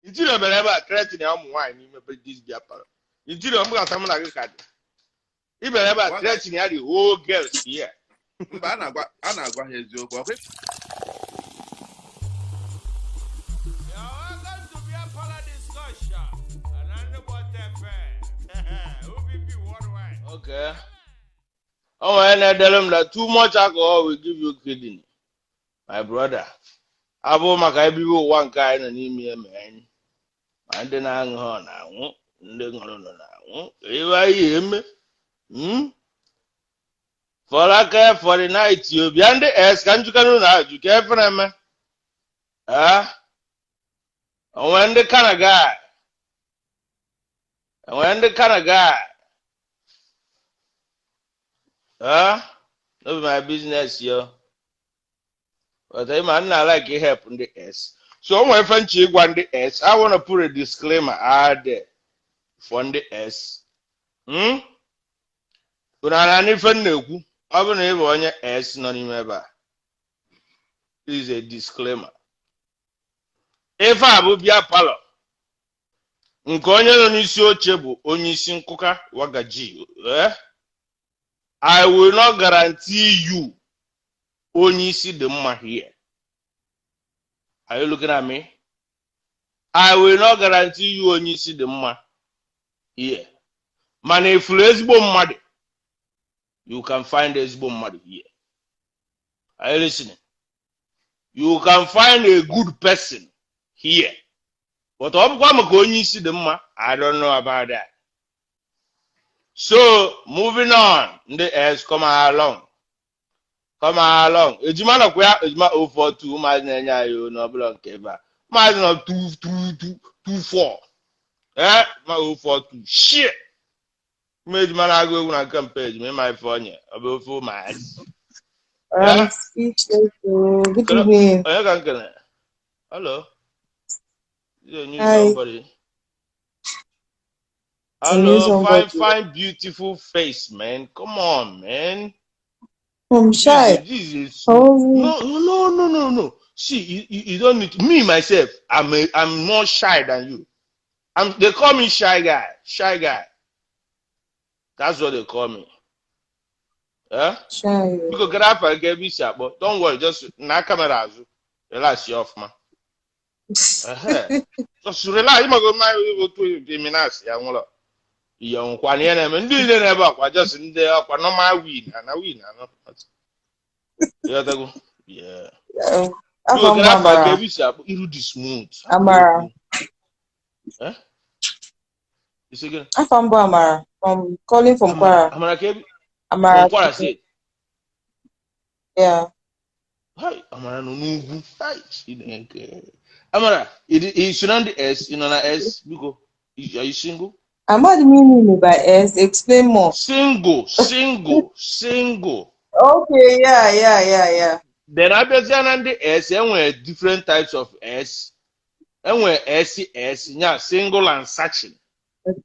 Interior bereba threatening am wine ni me this be apart. Interior am got am na get card. If bereba threatening the whole girls here. Mba ana agwa ha eziokwu. Okay. Okay. Oh, and I tell him that too much alcohol will give you kidney. My brother. Abo makaibi one kind and me man. And then I go now. If I him, for like for the night, you beyond the ass, can't you can you care for them? Ah, and when the kind of guy, that's my business, yo. But I man, I like it help on the S. So my friend Chick one the S. I want to put a disclaimer out there for the S. But I need to know. I will never want your S not remember. This is a disclaimer. If I will be a parlour, Nkonye n'isi oche bụ onye isi nkụka wagaji. I will not guarantee you onye isi dị mma here. Are you looking at me? I will not guarantee you onye isi dị mma here. Mana ifuru ezigbo mmadụ, you can find ezigbo mmadụ here. Are you listening? You can find a good person here. But I don't know about that. So moving on, the S come along. Ejimana kwea ejima 042 mazina yo no block keba. Mazina 224. Ma 042. Shit. Me ejimana go na campaign me my phone. Obe for my. Speechless. Good evening. Hello. You knew Hi. somebody. Hello, fine, beautiful face, man. Come on, man. I'm shy. This is no. See, you don't need me myself. I'm more shy than you. They call me shy guy. Shy guy. That's what they call me. Shy. You go get up and get me sharp, but don't worry. Just na camera. Relax you off, man. Just relax. You go my to the minas. Young one and do it never. Just in there. No my win and I win. Yeah. You get up and get me sharp. You do smooth. Amara. It's again. I'm from Amara. I'm calling from Kwara. Amara. Kwara State. Yeah. Hi, Amara no nugu. Hi, Amara, it should not the S, you know na S because are you single? I'm not meaning by S. Explain more. Single. Okay, yeah. Then I bet and the S and were different types of S. And where S, yeah, single and searching. One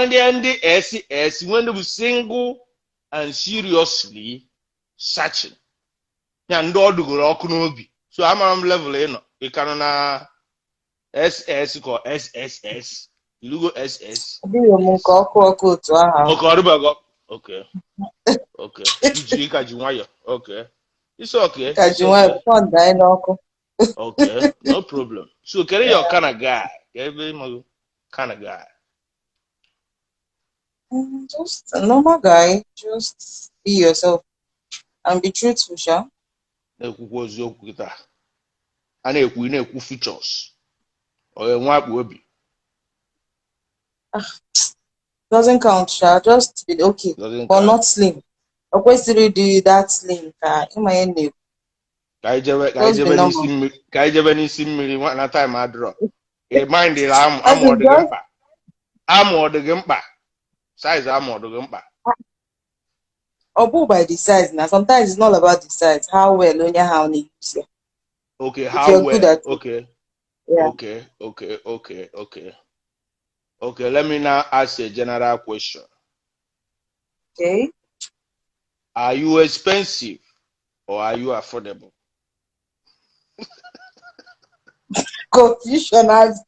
day and the S when they were single and seriously searching. And all the go so I'm on level in you can na SS called SSS. You go SS. Okay. Okay. It's okay. Okay, no problem. So carry your kind of guy. Kind of guy. Just a normal guy. Just be yourself and be truthful, sure. And a features or a white webby. Doesn't count, sure. Just be okay, but not slim. Always do that slim. In my end, Kaijabani sim one time I draw. A mind the I'm or the Gimpa. Size I'm or the Gimpa. Or by the size now. Sometimes it's not about the size. How well on your how you use it. Okay, how well? Okay. Yeah. Okay, let me now ask a general question. Okay. Are you expensive or are you affordable? Confusion has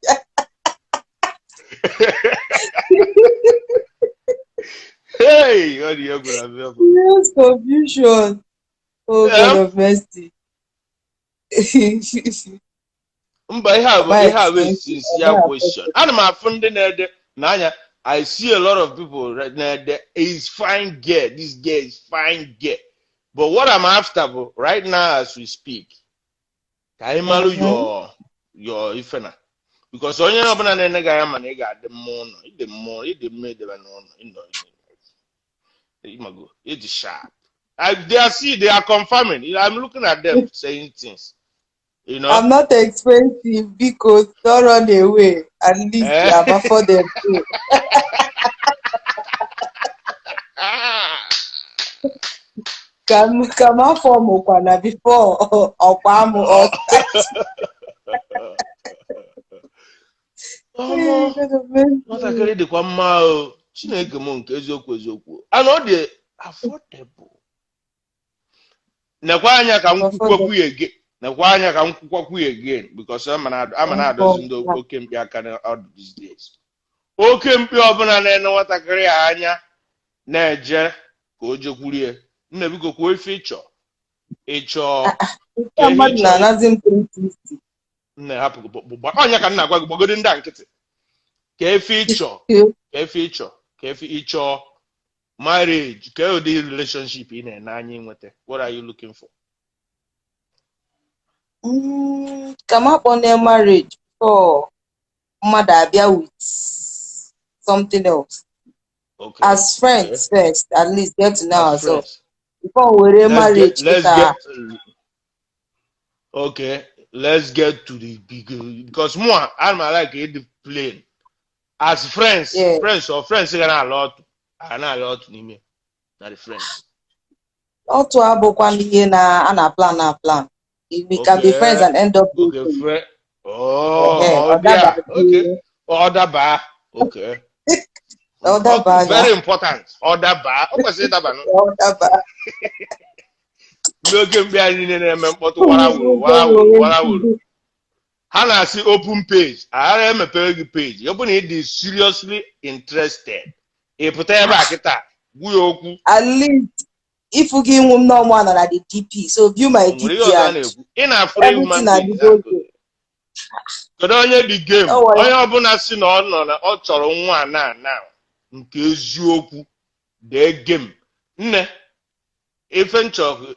Hey, what do you have? yes, confusion. Oh God of mercy. Mba My ihe a bụ expensive. sincere question. Ana m afụ ndị na-ede n'anya. I see a lot of people right now that is fine girl. This girl is fine girl. But what I'm after right now as we speak, ka anyị malụ your ifena. Because onye ọbụla na-ene gị anya mana ị ga-adị mma ụlọ, ịdị mma edebe n'ụlọ, ịmago, ịdị sharp. They are confirming. I'm looking at them saying things. You know? I'm not expensive because don't run away. At least I'm afford them too. Come on for Mokwana before Okwamu or nwatakịrị dịkwa mma o. Chineke m nke eziokwu and ọ dị affordable. Nekwa anya ka m kwukwakwu ya again. Nekwa anya ka m kwukwakwu ya again because ama na-adozi ndị oke mkpi aka na these days. Oke mkpi ọbụla na-ene nwatakịrị a anya na-eje ka o jekwurie. Nna biko kwuo ife ịchọ nne hapụ onye ka nna gwa gị gbagodi ndị a nkịtị ka efe ịchọ marriage ka ụdị relationship ị na-ene anya ịnweta. What are you looking for? Come up on a marriage for mother abia with something else. Okay. As friends first, at least get to know ourselves. Before we're marriage. Let's get to the big because more I'm like the plane. As friends, friends gonna a lot n'ime. Not the friends. Not to have na plan. We can be friends and end up okay. Order bar. Okay. Order bar. Very important. Order bar. Order bar. N'oge mgbe anyị na-eme mkpọtụ warawuru ha na-asị open page aghara emepere gị page ọ bụ na ị dị seriously interested ị pụta ebe a kịta gwa ya okwu at least if you give him no more than the DP so view my DP ị na-afụrụ human beings kedu onye dị game onye ọbụla si na ọ chọrọ nwa na nke eziokwu dee game nne ife nchọ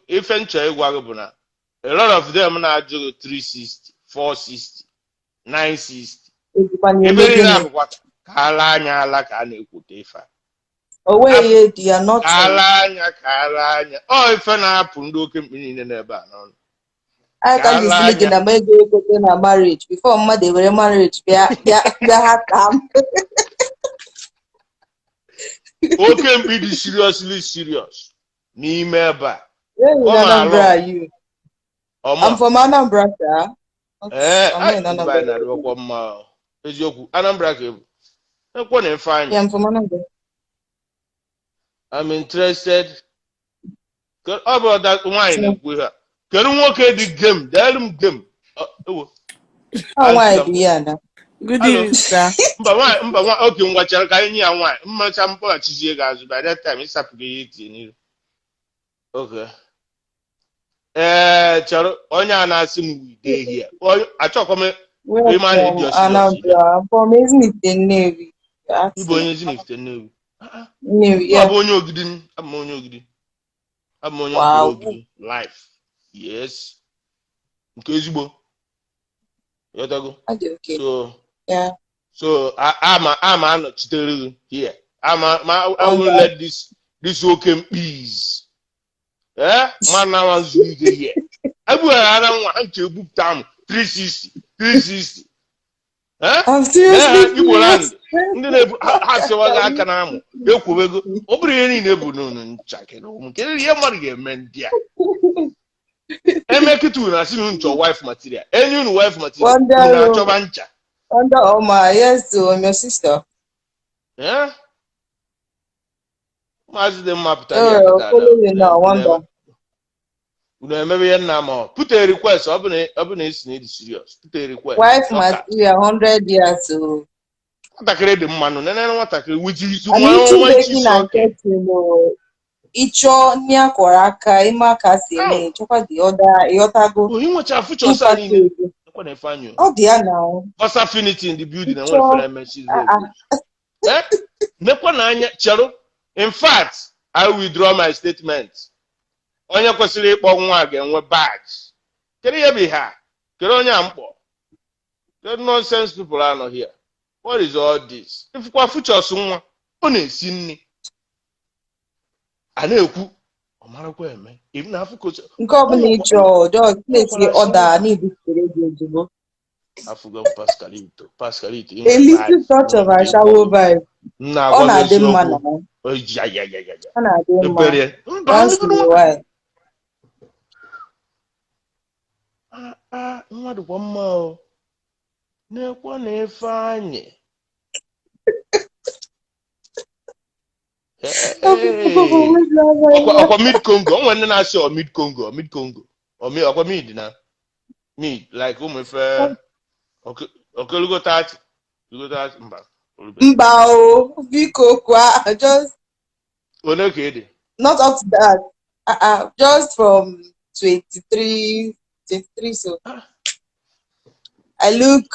ịgwa gị bụ na a lot of them na-ajụ 360 460 960 ebe na-abụkwa ka ala anya ala ka a na-ekwute ife ala anya ọ ife na-apụ ndị oke mkpi niile n'ebe a n'ọnụ na marriage before mmadụ ewere marriage bịa ha ka m oke mkpi dị seriously serious n'ime ebe a. I'm from Anambra, sir. Eziokwu Anambra ka ebu ekwo na ife anya. I'm from Anambra. I'm interested. Ọ bụ ọda nwaanyị na-ekwu ha. Kedu nwoke dị game? Daalụ m game. Nwaanyị dị ya na. Good evening, sir. Mba oke ngwachara ka anyị nye ya nwaanyị. Mmacha mpọghachizie gị azụ by that time ịsapụghị ihe itinye n'ihu. Okay. Chọrọ onye a na-asị m wide here. Achọkwa m ịma na ịdị Anambra from Ezinifite Nnewi. Ịbụ onye Ezinifite Nnewi. Nnewi, yeah. Abụ onye Ogidi. Abụ onye Ogidi. Life. Yes. Nke ezigbo. Yotago. Okay. So, yeah. So I'm anọchitere here. I will let this oke mkpiz. Man now is here. I will want to book down 360. I'm seriously. You land. Have to work at Canam. You could go. Opening never known. Check it. Can you money men, dear? I make it to your wife material. And you wife material. Under Oma, yes, to your sister. Yeah. maybe put a request. Open is need serious. Put a request. Wife must be 100 years old. What a the man, no, which is I'm into baking and cooking. Icho nya koraka imaka seme chokwa the other yotago. Oh, you want to future signing? What I find you? Oh dear now. What's affinity in the building? I want to mention eh? Charo. In fact, I withdraw my statement. Onye kwesịrị ịkpọ nwa ga-enwe badge. Kedu ihe bụ ha? Kedu onye amkpọ? Kedu nonsense people are not here? What is all this? If kwa future nwa, ọ na-esi nri. A na-ekwu, ọ marakwa eme. If na afụ coach. Nke ọbụla ịchọ, just place order need to ready ozugbo. Afugo Pascalito. A little touch of a shower vibe. Ọ na-adị mma na. Ọ na-adị mma. Once in a while. Mmadụ kwa mma o. Na-ekwe na-efe anyị. Ọkwa mid Congo. O nwere ndị na-asị ọ mid Congo. Ọkwa mid na. Mid like ụmụ efe. Okay, look at that. Mba o, biko kwa just. Not up to that. Just from 23 so. I look.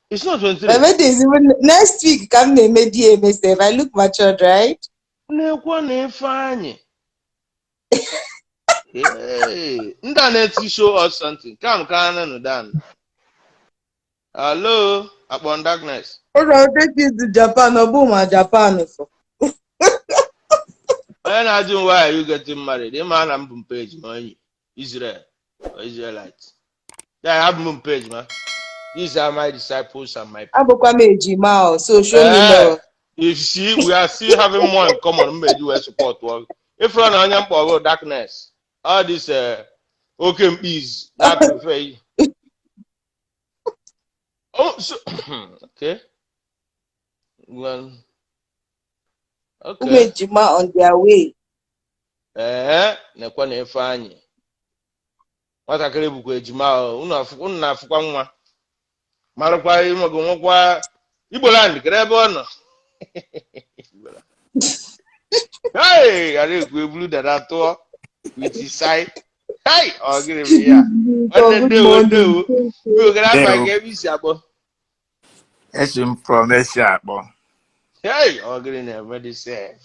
It's not 23. My birthday is even next week. Come DMS. I look matured, right? Hey, Ndaneti show us something. Come, Dan. Hello, upon darkness. I'll take you to Japan. Japan. When I do why are you getting married? The man I'm page, man. Israel or Israelites. Yeah, I have moon page, man. These are my disciples and my people. So show me love. You see, we are still having more in common. Maybe you support work. If you're on your darkness. All this okay please not prefer. Oh so okay. Well okay. Jima on their way. Nekwa na-efe anyị. Nwatakịrị bụkwa ejima unu na-afụkwa nwa. Marakwa ịmago nwekwa Igbo land kere ebe ọ nọ. Hey, I didn't go blue that atọ. With his side, hey, I'll give him here. What they do, we're gonna have a game sabo. It's from a shop. Hey, I'll give him ready say.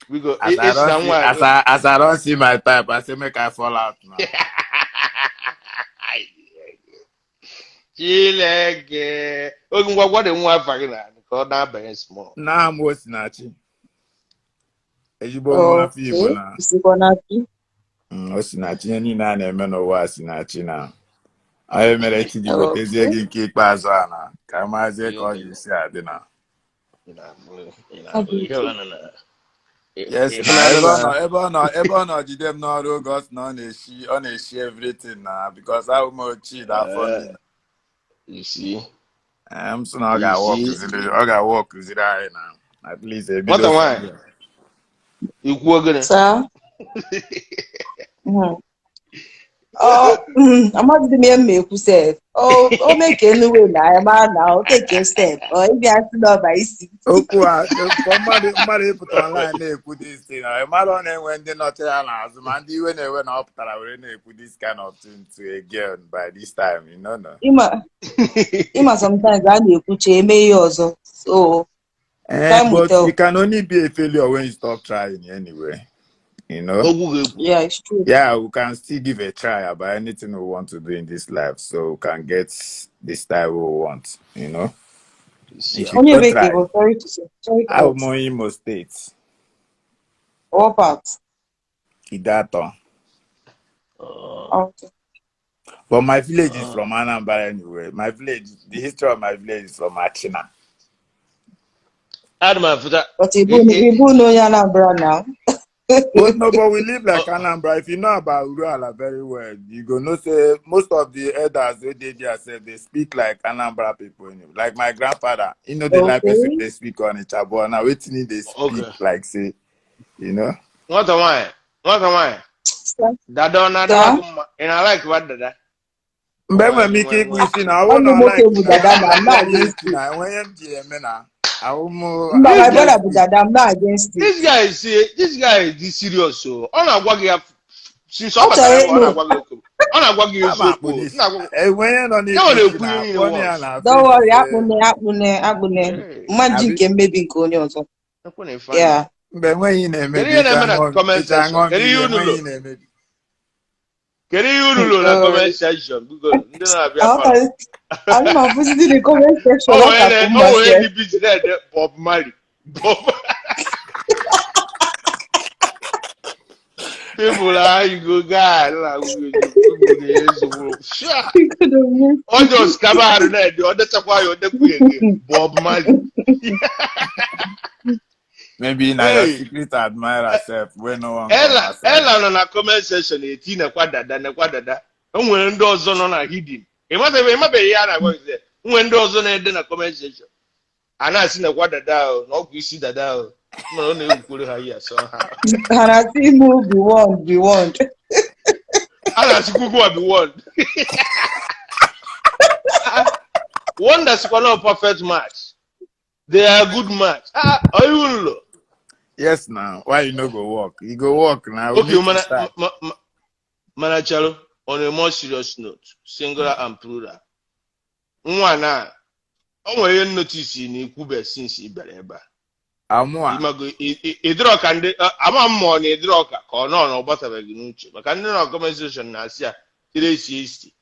We go. As I don't see my type, I say make I fall out now. Chileke. What the one fagina? Because now very small. Now I'm what's snatching. As you both want to Osinachi any na na-eme n'ụwa Osinachi na anyị mere chi ji wetezie gị nke ikpeazụ a na ka maazie ka ọ ga-esi adị na yes ebe ọ nọ jide m n'ọrụ oge ọ sị na ọ na-eshi everything na because ahụ m ochie afọ ndị m sị na ọ ga-awọ kụziri anyị na at least ebido ikwu ogene I'm not the mere make who said, oh, make any way now, take your step, or if you have to know by seat. Somebody put online, they put this thing. I'm not on when they're not telling us, man, you when they went up, I already put this kind of thing to a girl by this time, you know. Ima sometimes I need to change yours, so. But you can only be a failure when you stop trying anyway. You know? Yeah, it's true. Yeah, we can still give a try about anything we want to do in this life, so we can get the style we want, you know? Only try. Sorry to say. I'm in Imo State. What part? Idato. Okay. But my village is from Anambra anyway. My village, the history of my village is from Achina. But Ibu know Anambra now. But no, but we live like Anambra. If you know about Uruala very well, you go know say most of the elders they speak like Anambra people. Like my grandfather, you know, like person they speak on each other. Now waiting they speak like say, you know. What am I? Nwata nwanyị. Dada ọ na-ada ọgụ mma. Ị na-like what dada? Mgbe enwere m ike ịkpụ isi na ọ na like dada na I'm not against it. Na enweghị m ji eme na ahụmụ. My brother bụ dada, I'm not against it. This guy is serious so. Ọ na-agwa gị ya since ọ batara ọ na-agwa gị okwu. Ọ na-agwa gị eziokwu. Enweghị nọ n'isi. Don't worry, akpụne. Mmaji nke mmebi nke onye ọzọ. Yeah. Mgbe enweghị na-emebi. Kedu ihe na-eme na comment section? Kedu ihe unu lụrụ? Kedu ihe unu lụrụ na comment section? Ndị na-abịa. I'm not visiting the comment section. Oh, any business Bob Marley. People are you go guy all those cabaret the other chakwa the Bob Marley. Maybe now your secret admirer self when no one. Ella na comment section 18 na dada. Onwere ndị ọzọ nọ na hidden. Ịmabe ya na agwa ise. Onwere ndị ọzọ na-ede na comment section. A na-asị na kwa dada o, na ọgwụ isi dada o. Mana ọ na-ekwuru ha ya so ha. Ha na-asị move be one. A na-asị kwukwu be one. One that's not a perfect match. They are a good match. Are you? Yes, now. Why you no go work? You go work now. Okay, Manachalo, on a more serious note, singular and plural. Mwana, onwe notice in Ikube since Ibereba. Amwa. Imago, Idroka and Amam on Idroka, or no, but of a Ginuchi. But can no conversation, Nasia, 360.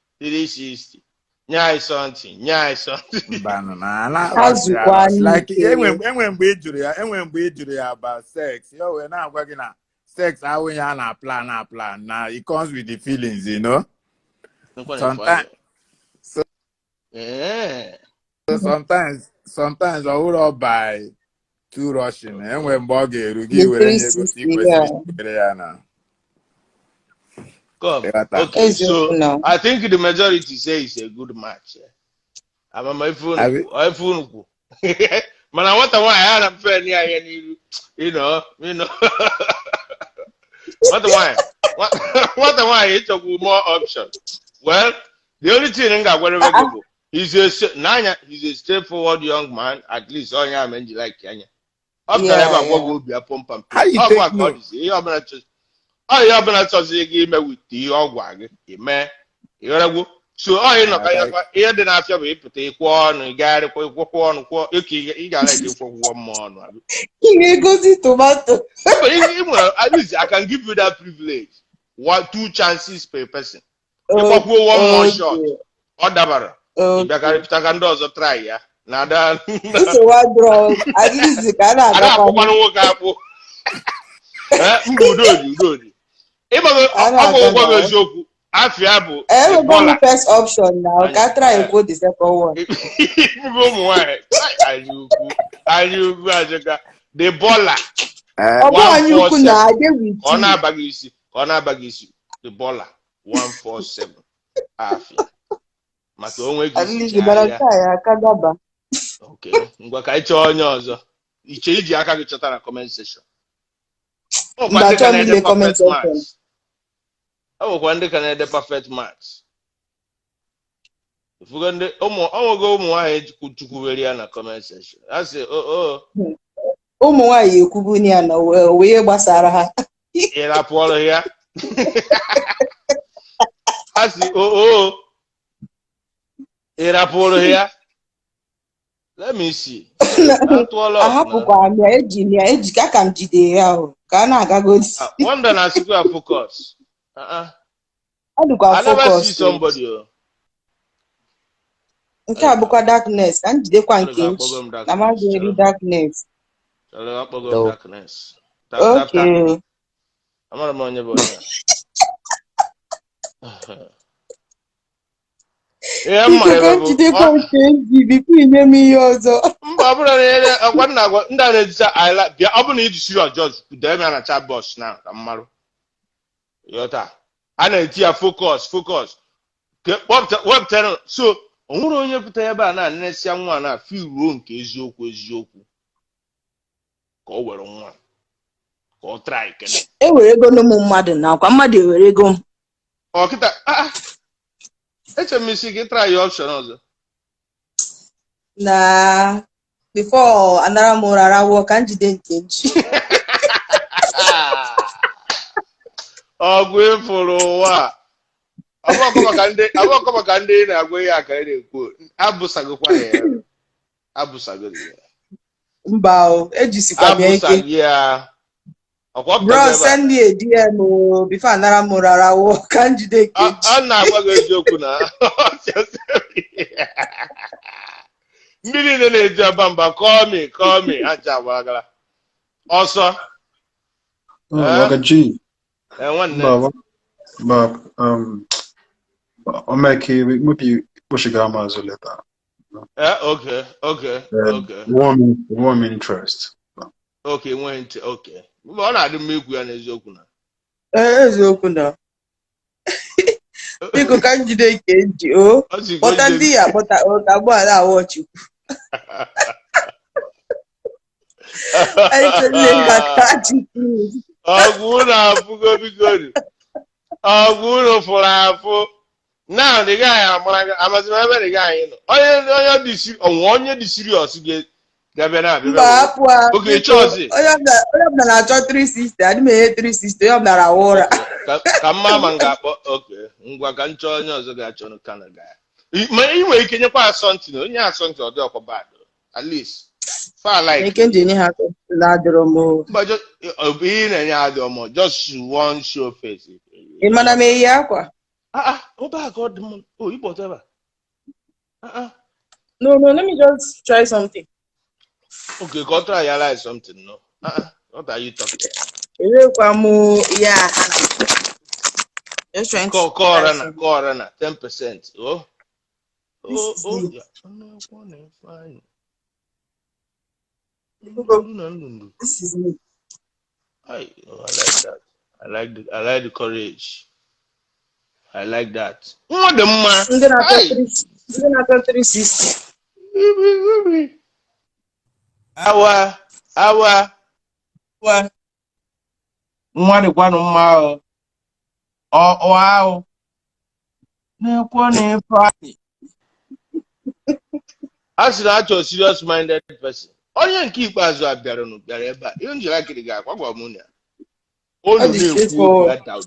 Nyai something. Banana. Like when we do about sex, we're not working on sex. How we are not plan. Now it comes with the feelings, you know. Sometimes I would all buy 2 Russian, and when Boggy Rugi will Okay, so I think the majority say it's a good match. I'm my phone. Man, I want to why I am fair near you know. What why it's a more option. Well, the only thing I want to go is he's a straightforward young man, at least all young men like Kenya. Up there, I will be a pump and how you take note? Oh, you have been at with the old wagon, man. You so, I know, here didn't have to take one, you got it for one, you got it for one more. He goes to tomato. At least I can give you that privilege. 2 chances per person. You walk 1 more shot. Or dabber. You can do try, yeah. Now, that is one draw. At least you cannot. Everybody first option now. Can try and go the second one. The baller. The baller 147. Okay. Ngwaka iche onye ọzọ. Iche iji aka gị chọta na comment section. Oh, but the comment section. Oh, when they can the perfect match. If we're going to go more to na comment section. I say, Nwa ya ekwubuni ya na wee gbasara ha. Ira pụọrọ ya. I say, Ira pụọrọ ya. Let me see. Ahapụkwa m ya eji ka m jide ya ahụ ka na-agago. Wonder na sikwa focus. I never see somebody. Nke a bụkwa darkness. Ka m jidekwa nke nchi. Na ma ga-eri darkness. Darkness. Okay. Amara m onye bụ onye. Yeah, my jidekwa nke nchi bifo inye m ihe ọzọ. Mba bụrụ na akwa nna agwa ndị a na-edisa ala bịa ọ bụ na iji serious just dee m na chat box na ka mmarụ. Yota. A na-eti ya focus. Wepụtara so o nwere onye pụta ebe a na-anesia nwa na feel ruo nke eziokwu ka o were nwa Or try can. Were go no mmadụ na kwa mmadụ ewere go. O kita eche m isi gị try your option ọzọ. Na before anara m rara wo ka njide nkeji. Ọgwụ ịfụrụ ụwa. Abụọkọ maka ndị na-agwa ihe aka na-ekwu. Abụsagokwa ya. Abụsago ya. Mba o, ejisikwa m eke. Abụsagi ya. Bro, send me a DM before anara m rara wo ka njide nkeji. A na-agwa gị eziokwu na. Ndị niile na-eji abamba call me aja agbagara. Ọsọ. Wagaji. Nwanne. But Omeke, maybe Bushigama as a letter. Okay. Warm interest. Okay, okay. Ọ na-adị mma ikwu ya n'eziokwu na. Eziokwu na. Biko ka njide nkeji o. Kpọta ndị ya kpọta ọtagbo ala awọchi. Ọgwụ na-afụgo bigori. Ọgwụ na fụrụ afụ. Na the guy amazị ebe the guy nọ. Onye dị serious ga-abịa na abịa. Oge chọọsị. Onye ọbụla na-achọ 360, adị m eghe 360, onye ọbụla na-awụ ụra. Ka mma ma ga-akpọ ngwa ka nchọ onye ọzọ ga-achọ Canada. Ma ị nwere ike nyekwa asọntị na onye asọntị ọ dị ọkwa bad. At least. Far like. Eke nje ha ladro mo. But just be in any other more. Just one show face. Imana me yakwa. Oh my God. Oh, you whatever. No, let me just try something. Okay, go try realize something. No. What are you talking? Yeah. Just trying to call runner 10%. Oh, yeah. Fine. This is me. I like that. I like the courage. I like that. What the man? I'm gonna 360. Awa. What? Nwa dịkwa mma ahụ. Na-ekwo na-efe anyị. A sị na achọ serious minded person. Onye nke ikpeazụ a bịara ebe a. Ihe njiri akịrị ga-akwa gwa mụ na. Olu na-ekwu down.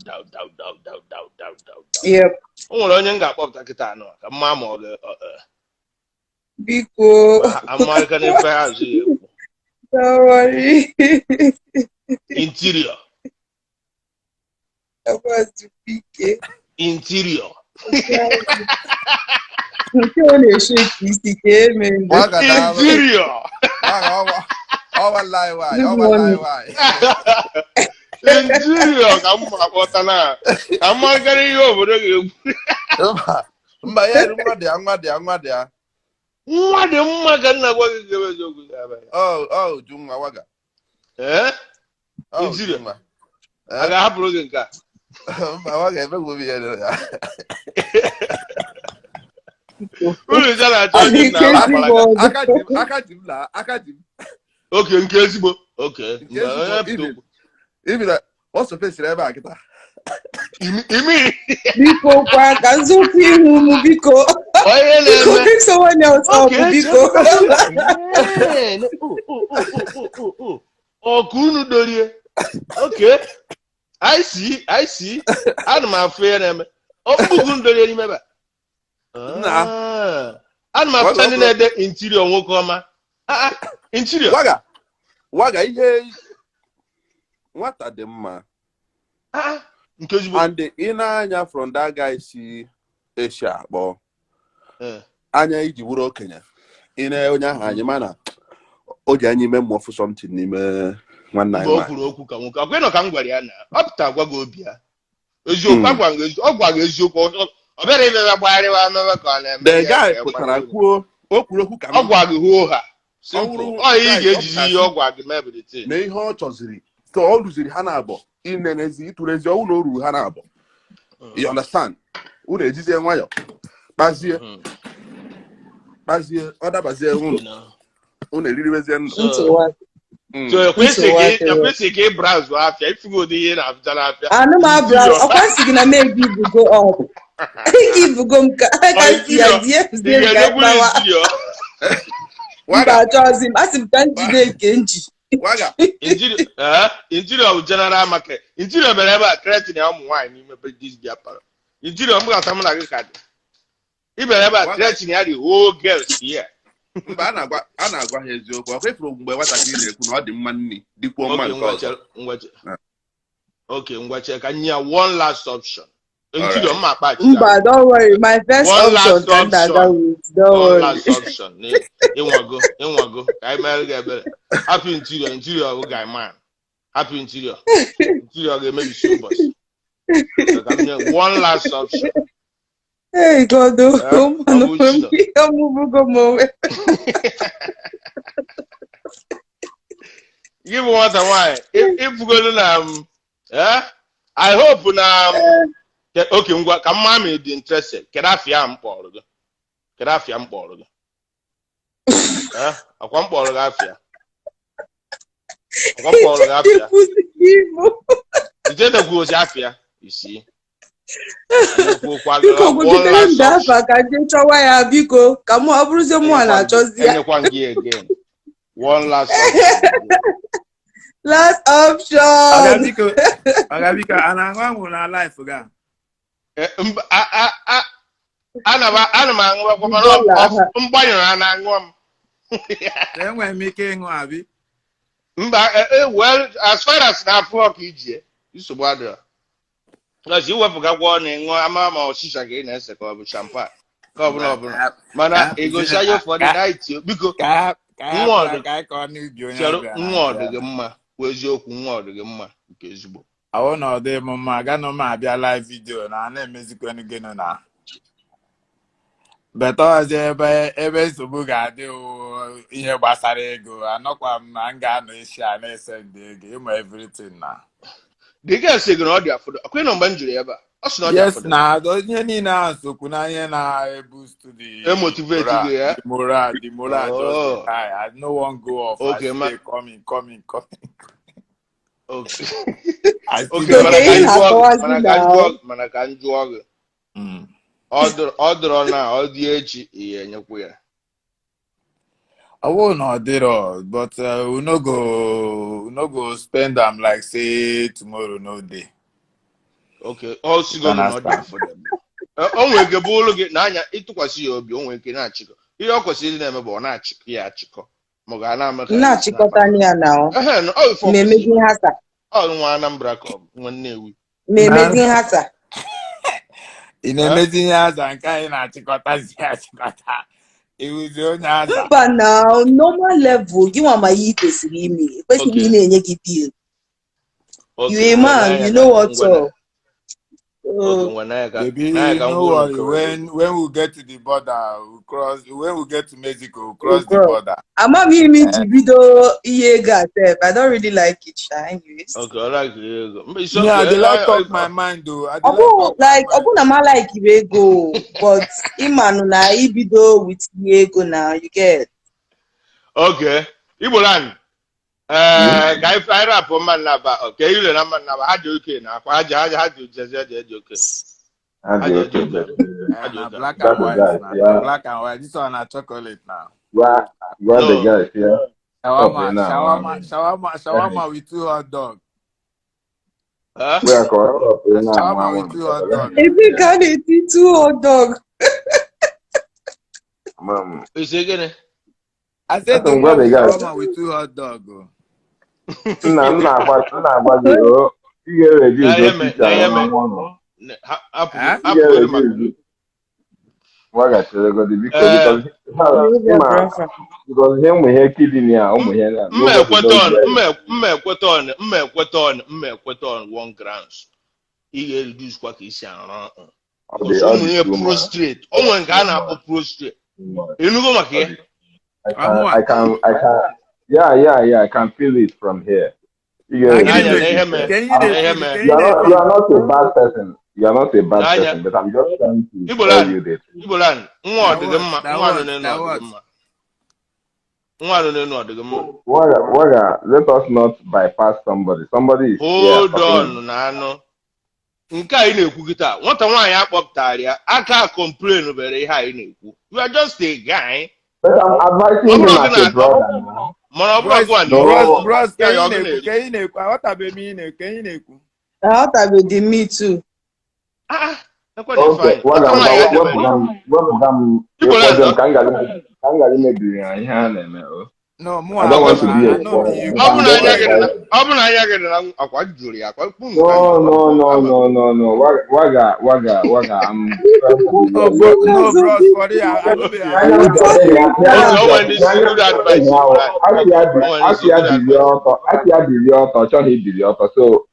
Yep. O nwere onye m ga-akpọpụta kịta anọ ka mma ma ọ Biko. American ife azụ ya ekwu. Don't worry. Interior. I want to pick Interior. Interior. Interior ka m akpọta na amaghara ihe obodo ga-ekwu. Mba ya nwa dị Nwa dị mma ka nna gwa gị ga eziokwu ga-abịa. Ju nwa waga. Interior. A ga-ahapụrụ gị nke a. Mba waga ebe gwobi ya. Unu jala achọ gị na aka ji m. Okay, nke ezigbo. Okay. Ibira also face ebe a kita. Imi. Biko kwa ka nzokwu ihu mu biko. Oye na-eme. Pick someone else up biko. Okunu dorie. Okay. I see. Ana m afọ ya na-eme. Okunu dorie n'ime ba. Ana m afọ ndị na-ede interior nwoke ọma. Interior. Waga ihe nwata dị mma. And in anya from that guy si Asia akpọ. Anya iji wuru okenye. Ine onye ahụ anyị mana o ji anyị ime for something n'ime nwanna anyị. O kwuru okwu ka nwoke. Ọkwa ịnọ ka m gwara ya na ọpụta gwa gị obi ya. Eziokwu ọ gwa gị eziokwu ọ bịara ime ya gbagharịwa mewe ka ọ na-eme. The guy pụtara kwuo o kwuru okwu ka ọ gwa gị hoo ha. Ọ ị ga-ejizi ihe ọ gwa gị mebiri na ihe ọ chọziri ka ọ rụziri ha na-abọ inenezi ịtụrezi ọnwụ na o ruru ha na-abọ. You understand? Unu ejizie nwayọ kpazie ọ dabazie unu eriribezie ndụ. So kwesi ke browse afia if you go dey na after afia. Anu ma browse. Okwasi gina make you go up. Give go mka. Ka si ya die fze ga bawa. Mba chozi asim kanjide kenji. Waga. Interior general market. Interior bereba create na ụmụ nwanyị n'ime this bia para. Interior m ga-asa m na gị card. Ibereba create na the whole girls here. Mba a na-agwa ha eziokwu. Ọ kwefuru mgbe nwatakịrị na-ekwu na ọ dị mma nni dịkwuo mma nke ọzọ. Okay, ngwache ka nya one last option. Interior m akpa. Mba, don't worry. My first option can that with. Don't worry. One last option. Inwago. I marry get happy interior guy man. Happy interior. Interior get maybe so much. One last option. Hey God, I'm give what why. If we go to I hope okay, ngwa ka mama dị interested. Kedu afia mkpọrọ gị? Akwa mkpọrọ gị afia. Ije na gwo si afia, isi. Biko gụgidere ndị afa ka ndị chọwa ya biko ka mụ ọ bụrụzie mụ a na-achọzi ya. Enyekwa gị again. One last option. Last option. Agabiko ana nwanwu na life ga. Ana m aṅụ akwụkwọ mana mgbanyụrụ na aṅụ m. Enwe m ike ịṅụ abi. Mba, well, as far as na afọ ka iji nsogbu adịrọ. Because iwepụgakwa na ịṅụ ama ma ọsịsa ka ị na-ese ka ọ bụ champagne ka ọ bụla mana egosi anya ụfọdụ na-iti biko nwa ọdụ gị mma kwa eziokwu nwa ọdụ gị mma nke ezigbo. Awụ na ọdị m mma ganụ m abịa live video na na-emezikwanụ gịnụ na beta ọzọ ebe nsogbu ga-adị ihe gbasara ego anọkwa m na m ga-anọ isi a na-ese ndị ego ịma everything na the girl say na ọ dị afọdụ akwụghị na mgbe m jụrụ ebe a ọ sị na ọ dị afọdụ. Yes na ihe niile ahụ sokwu na ihe na-boost the motivate you ya the moral just high. I no one go off. Okay, I stay coming. Okay. Mana ka njụọ gị. Ọ dọrọ na ọ dị echi ihe enyekwu ya. I won't know, but we no go spend them like say tomorrow no day. Okay, also go not there for them. Onwe ke bolo gị na anya ịtụkwasị ya obi onwe ke na-achịkọ. Ihe ọ kwesịrị na-eme bụ ọ na-achịkọ ya achịkọ. Ma ga na-eme ka na-achịkọta ya na ọ. Mmemezi nhasa. Ọ nwa Anambra ka nwa Nnewi. Mmemezi nhasa. Ị na-emezi nhasa nke anyị na-achịkọta achịkọta. Mba na normal level gị nwa ma ihe kwesịrị ime kwesịrị ị na-enye gị bill. You a man, you know what's up. Baby, no worry. When we get to the border, when we get to Mexico, we cross the border. I'm not mean to video self. I don't really like it, anyways. Okay, I like it. Yeah, I like talk my mind though. I like Ego, but Imanu na video with Ego now, you get. Okay. Ibolan. Guy fire up on man naba. Okay, you know man naba. How do you okay now? How do you just okay? Black and white. Black and white. This one a chocolate now. What the guys here? Shawarma with 2 hot dogs. Shawarma with 2 hot dogs. If you can't eat 2 hot dogs. Mom. Is it gonna? I said the shawarma with 2 hot dogs. One grams. He reduce what he said. Prostrate. Oh, one Ghana prostrate. You know what? I can. Yeah. I can feel it from here. You are not a bad person. You are not a bad person, but I'm just trying to tell you this. Let us not bypass somebody. Somebody is here. Hold on, Nano. Nke a ị na-ekwu kịta nwata nwaanyị akpọpụtara ya aka complain bere ihe a ị na-ekwu. You are just a guy. But I'm advising him as a brother now. Bros, can you what about me? Can you How about the me too? Okay, no, more. I don't want to be a no. Waga. No, bros, for the so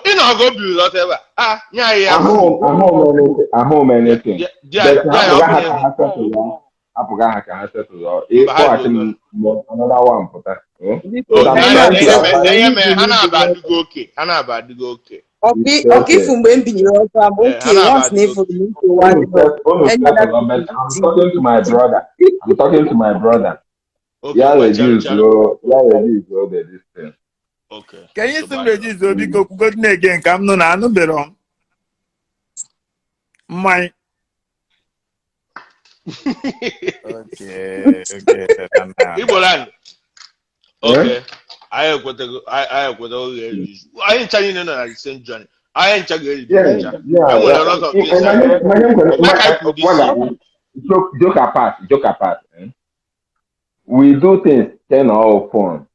you know go be whatever. I home anything. Another one put that. Okay, from when be okay, once name for the I'm talking to my brother. Okay, Yeah, reduce this thing. Okay. Can you still reduce the big good again? Come no, I know better. My. Okay. Igbo land. Okay. I have got all the I ain't telling you at the same journey. I ain't telling you. Joke apart. We do things 10 or 4.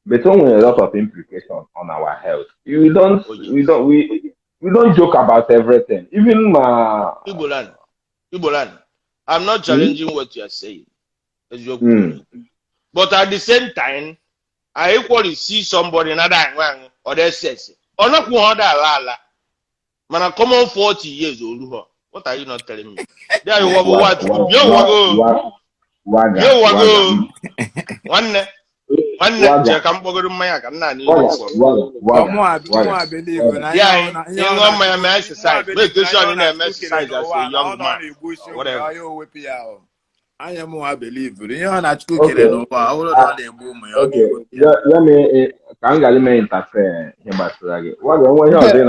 But only a lot of implications on our health. We don't joke about everything. Even Igbo land. I'm not challenging what you are saying. But at the same time, I equally see somebody another or their sex. Or not one other man, I come on 40 years old. What are you not telling me? There you what? One check I'm going to my exercise. Make sure you exercise as a young man. Whatever. I am more believe. You're not cooking no power. Okay, let me can't get me interfere here, but what you're doing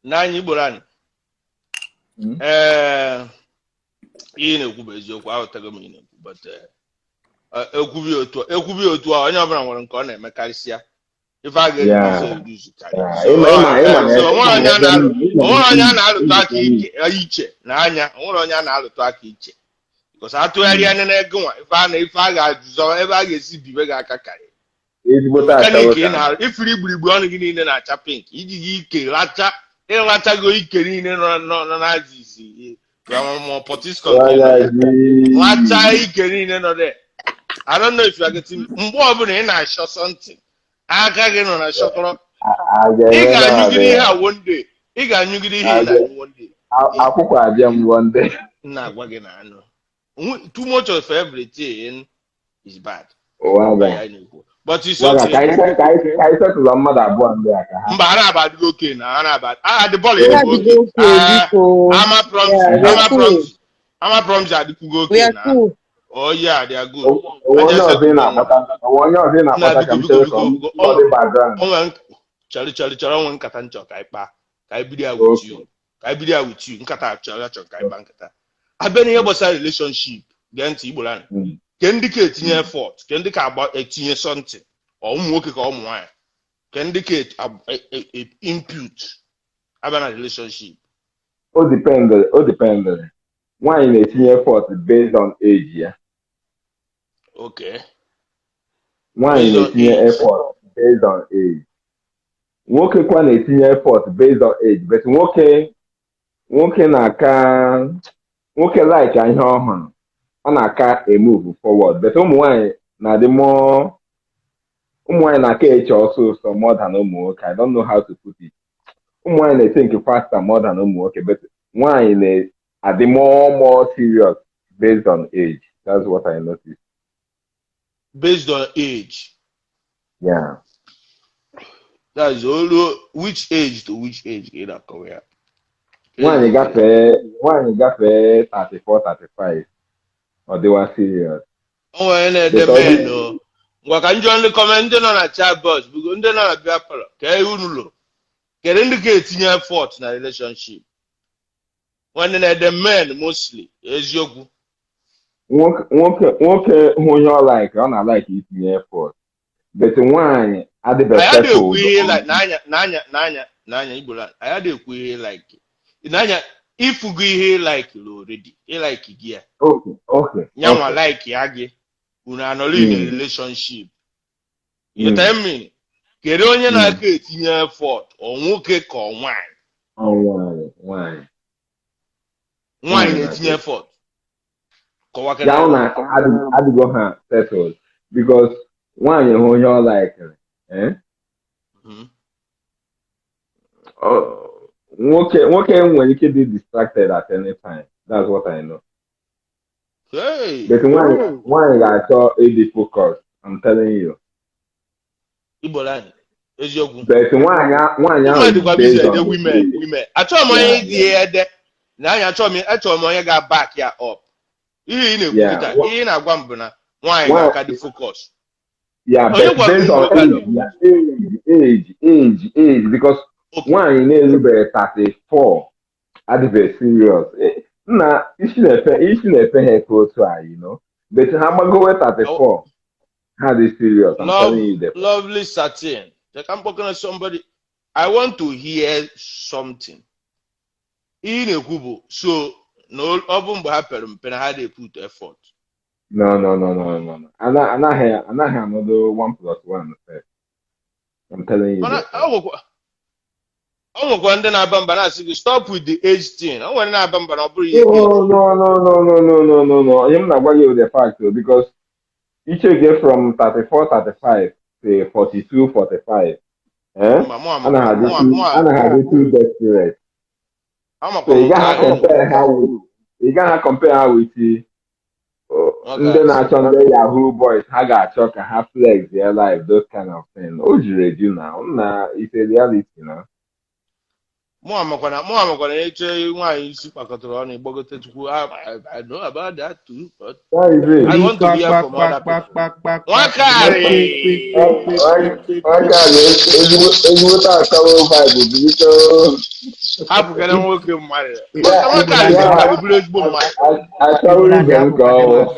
now, you Buran. In a Kubezo, I'll tell me, but Ekubio to our never one corner, Macaria. If I get use it, because I told you, if I got so ever get see the bigger cacari. If we be born in a chapping, Lacha, Lacha go in no more potisco. Lacha in another. I don't know if you are getting more than I shot something. I can't get on a chocolate. He got you here one day. He got you here one day. I'll cook one day. Nah, what can I know? Too much of everything is bad. But you saw I said to the mother one day. Bad okay now. The ball I'm a promise I could go okay now. Oh yeah, they are good. Charlie, one catancho, I be there with you. Nkata Bankata. I've been here about relationship. Then Tibulan. Can indicate in effort. Can indicate about 18 years something. Or working on wine. Can indicate a impute about a relationship. All depends. Why in 18 effort based on age, yeah. Okay. Why in 18 effort based on age. Working kwa 18 effort based on age, but working like I know on a move forward. But na the more na age also so more than work. I don't know how to put it. They think faster more than work, but why are the more serious based on age. That's what I noticed. Based on age. Yeah. That is all which age to which age in that career. When you got 34, 35. or they were serious. Oh, and the men, no. What can you only comment on a chat box? Because they're not a people. Okay, you can indicate in your effort in a relationship. When the men mostly is your One who you like, I don't like it in the airport. But one, I the I best had a settled. queer like Nanya, Igbo. I had a queer like Nanya. If we go here like already, he like gear. Okay. Nyama like yagi. Una no in a relationship. You tell me, get on your naked in your effort or won't call wine. Oh, wine. Wine in your effort. Down, I had to go her settled because one who you like, eh? Oh, okay, when you can be distracted at any time. That's what I know. Hey. But one I saw AD focus, I'm telling you. Ibolan. Is your good. But one based on the women. I told my dear now you told me I told my got back here up. You in a guambuna. Why I got the focus? Yeah, but based on age, because one in a little 34, I'd be serious. Nah, you shouldn't pay her close to, you know. But how am I going 34? How is serious? I'm telling you that. Lovely satin. Like I'm talking to somebody. I want to hear something. In a kubo, so no album happen. How they put effort. No. I'm not here another 1+1 effect. I'm telling you that. I'm going to Bamba. Stop with the age thing. I want to Bamba. No. I'm not going with the fact though, because you should get from 34, 35 to 42, 45. Eh? And I had two death periods. So you gotta compare how we see. Ndị na-achọ ndị Yahoo boys ha ga-achọ ka ha flex their life, those kind of things. O juru eju na it's a reality na. Mụ amakwana eche nwaanyị isi kpakọtara ọnụ ịgbagote chukwu. I know about that too, but I want to hear from other people. Nwakari ezigbo taa vibe biko. hapụkana nwoke mmadụ. Nwakari ga-eburu ezigbo mmadụ. Achọrọ ibe m ka ọ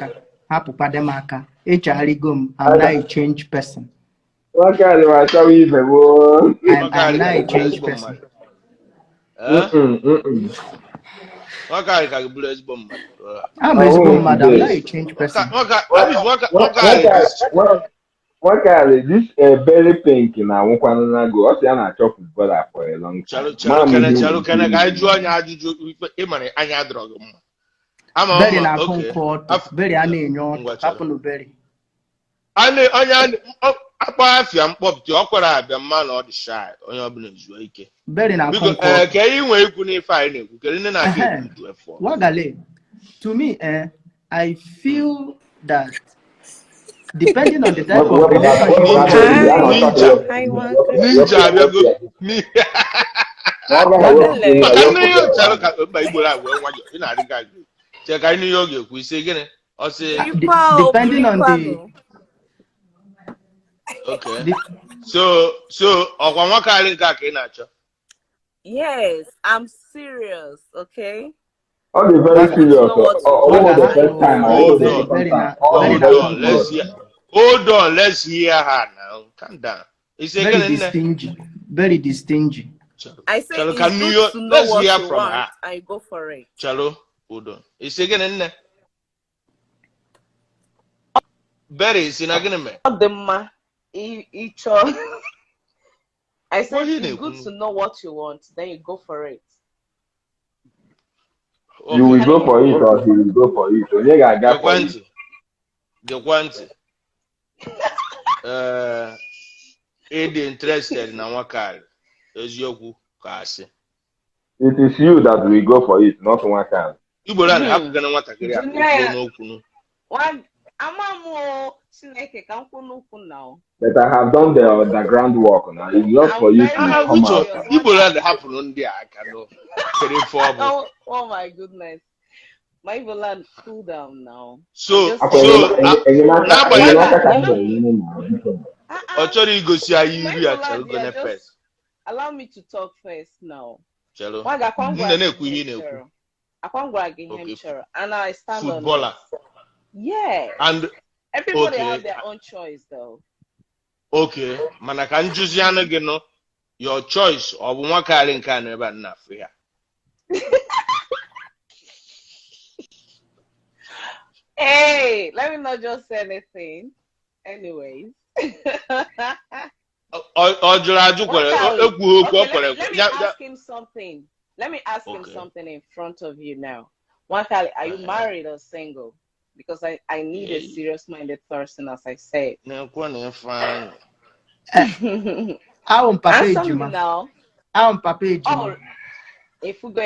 hapụkwade m aka. Echegharịgo m. I'm not a change person. Nwakari ma achọrọ ibe m. I'm not a change person. Nwakari ga-eburu ezigbo mmadụ. I'm not a change person. Nwakari, this berry pink na nwụkwanụ na go. Ọ sị ya na-achọ footballer for a long time. Chalụ kene ka anyị jụọ anyị ajụjụ ịmara anyị adọrọ gị mma. Berry na-akụ nkụ ọtọ. Berry a na-enye ọtọ. Hapụnụ berry. Onye akpa afịa mkpọpụta ọ kwara abịa mma na ọ dị shy onye ọbụla zuo ike. Berry na-akụ nkụ ọtọ. Ka anyị nwee ikwu n'ife anyị na-ekwu kere ndị na-aka ekwu efọ. Wagale, to me, I feel that depending on the type of relationship, ninja abịago. Depending on the okay. So ọkwa nwoke anyị nke a ka ị na-achọ. Yes, I'm serious, okay? I'll be very serious. The first time. Hold on, let's hear her now. Calm down. Very stingy. Very stingy. I say it's good to know what you want. I go for it. Chalo, hold on. It's again in there. Berry, is in again, man. I said it's good to know what you want. Then you go for it. Okay. You will go for it or he will go for it. The quantity. It interested na Nwakari. Eziokwu ka asị. It is you that will go for it, not Nwakari. Igbo land hapụga na nwatakịrị akụkọ n'okwu. But I have done the groundwork now. It's not for you to come out. Igbo land hapụrụ ndị a aka no. Oh my goodness. My Volan, cool down now. So now allow me to talk first now. And I stand footballer. on it. Yeah. And everybody have their own choice though. Okay. Manaka njuziana gino your choice or one carrying can never enough here. Hey, let me not just say anything. Anyways. Let me ask him something. Let me ask him something in front of you now. Wakali, are you married or single? Because I need a serious-minded person, as I said. Fine. I'm Papa now. I'm Papa. Oh, if you go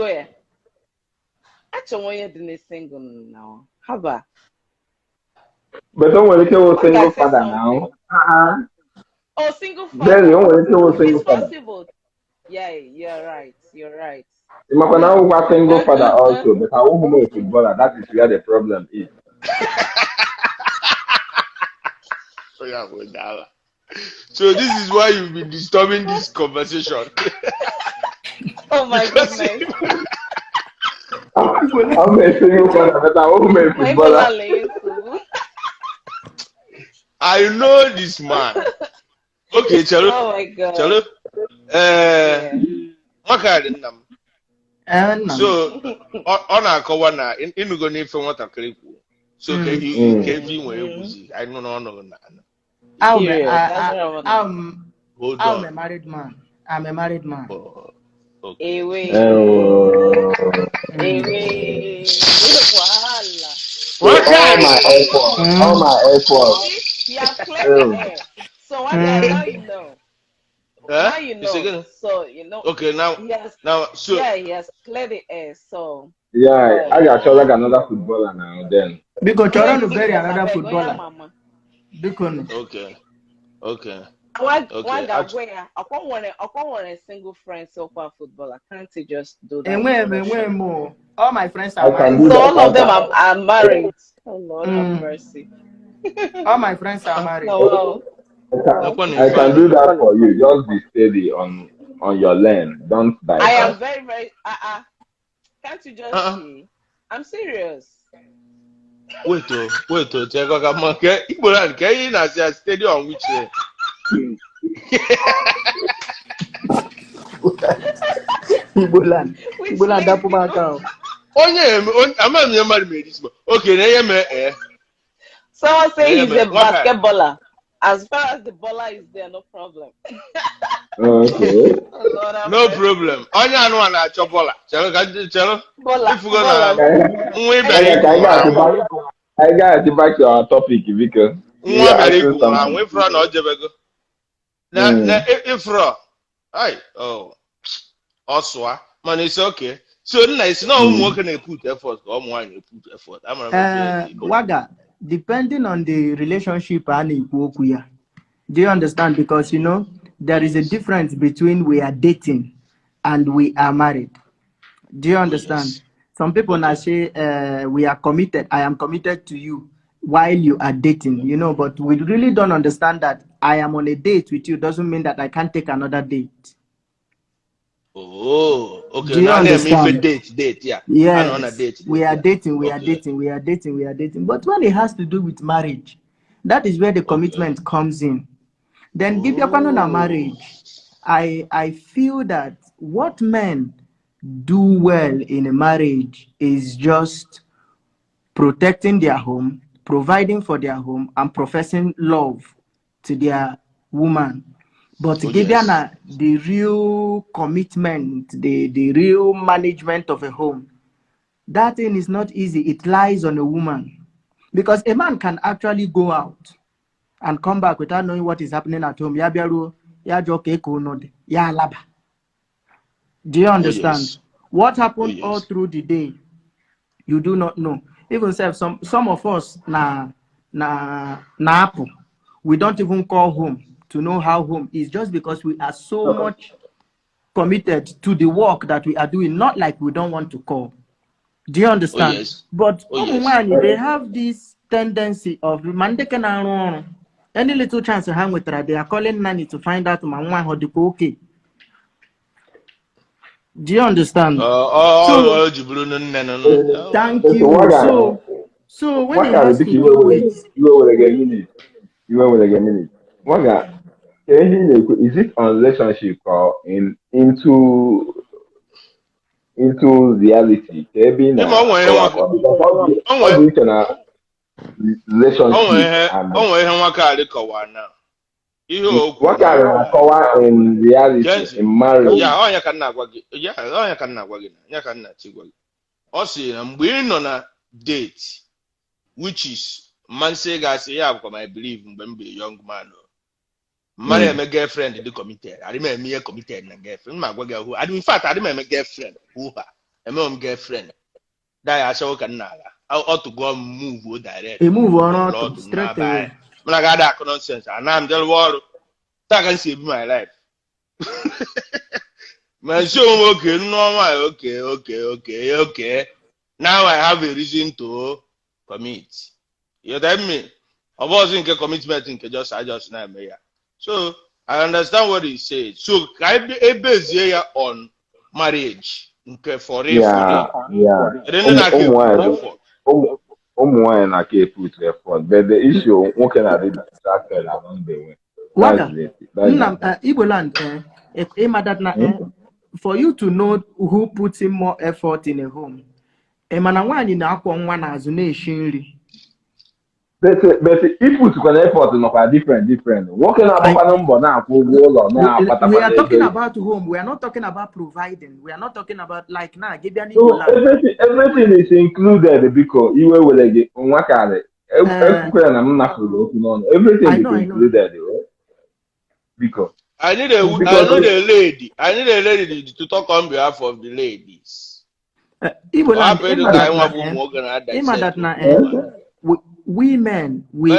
here. Actually, when you're doing single now, how about? But don't worry, you're single father now. Oh, single father. It's possible. Yeah, you're right. You're right. Now we're single father also, but I won't a footballer. That is where the problem is. So this is why you've been disturbing this conversation. Oh my goodness. I'm a single father, but I won't a footballer. I know this man. Okay, Chalo. Oh my God. Chalo. So on our corner in go need for what a so I don't know. I'm a married man. I'm a married man. Okay. All my efforts. He has cleared the air. So now you know. Now you know. So you know. Okay, now he has cleared the air. So yeah, I got another footballer now. Then because Chora to bury another footballer. Okay. One guy where I can't want a single friend so far footballer. Can't you just do that? And more. All my friends are married. So all of them are married. Oh Lord have mercy. All my friends are married. I can do that for you. Just be steady on your lane. Don't die. I am very, very can't you just see? I'm serious. Wait, check out my Igbo can you not say steady on which Igbo that puma account. Oh yeah, I'm married this. Okay, someone say he's a basketballer. As far as the baller is there, no problem. Okay. No problem. Onya no na chobola. Chelo. I got to back to our topic because we from no jebego. Na ifro. Ai, oh. Oswa. Man, it's okay. So it's not work can put effort, or more put effort. Waga, depending on the relationship and do you understand? Because there is a difference between we are dating and we are married. Do you understand? Yes. Some people now say we are committed. I am committed to you while you are dating, but we really don't understand that I am on a date with you doesn't mean that I can't take another date. Oh, okay. Do you understand? Date, yeah. Yes. On a date, we are dating. But when it has to do with marriage, that is where the commitment comes in. Then give your partner a marriage. I feel that what men do well in a marriage is just protecting their home, providing for their home, and professing love to their woman. But giving the real commitment, the real management of a home, that thing is not easy. It lies on a woman. Because a man can actually go out and come back without knowing what is happening at home. Do you understand? Yes. What happened all through the day? You do not know. Even some of us we don't even call home to know how home is, just because we are so much committed to the work that we are doing, not like we don't want to call. Do you understand? Oh, yes. But they have this tendency of any little chance to hang with her, they are calling nanny to find out okay. Do you understand? Thank you. So when it has to do with is it on relationship or into reality? Relationship and in reality in marriage. Date, which is man say guys, yeah, I believe when be a young man. Marry my girlfriend the committed. I remember me committed and girlfriend. My who in fact I remember girlfriend who a mom girlfriend. That I shall can I ought to go move direct. Move on straight away. When I got that nonsense, and I'm the world that can save my life. My show okay, normal, okay. Now I have a reason to commit. You tell me, I wasn't a commitment in I just now. So I understand what he said. So I be based here on marriage. Okay, for real. Put effort. But the issue, what can I do distracted along the way? Igbo land, for you to know who puts in more effort in a home. But if we took an effort in different. What can I number now? We are talking about home. We are not talking about providing. We are not talking about like now. Everything is included because you will get everything is included. Because I need a lady. I need a lady to talk on behalf of the ladies. Women, we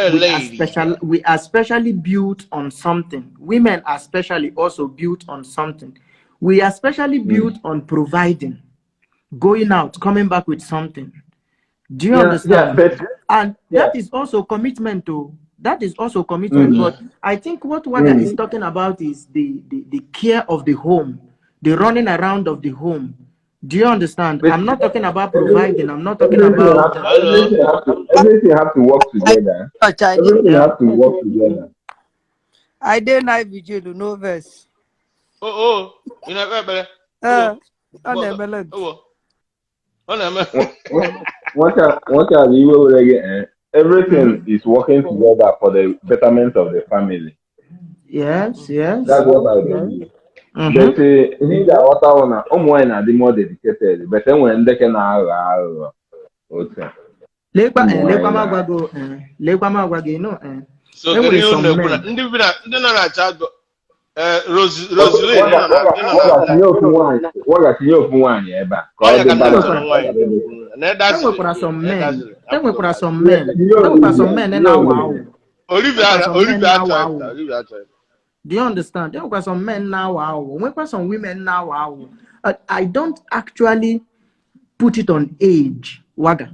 are specially built on something. Women are specially also built on something. We are specially built on providing, going out, coming back with something. Do you understand? And that is also commitment too. That is also commitment. But I think what Waga is talking about is the care of the home, the running around of the home. Do you understand? I'm not talking about providing. I'm not talking about everything have to work together. Everything have to work together. I didn't have vigil, no verse. You know what are you everything is working together for the betterment of the family. Yes. That's what I believe. But he that water are the more dedicated, but then when they can so do you understand? There were some men now, we some women now. I don't actually put it on age, Waga.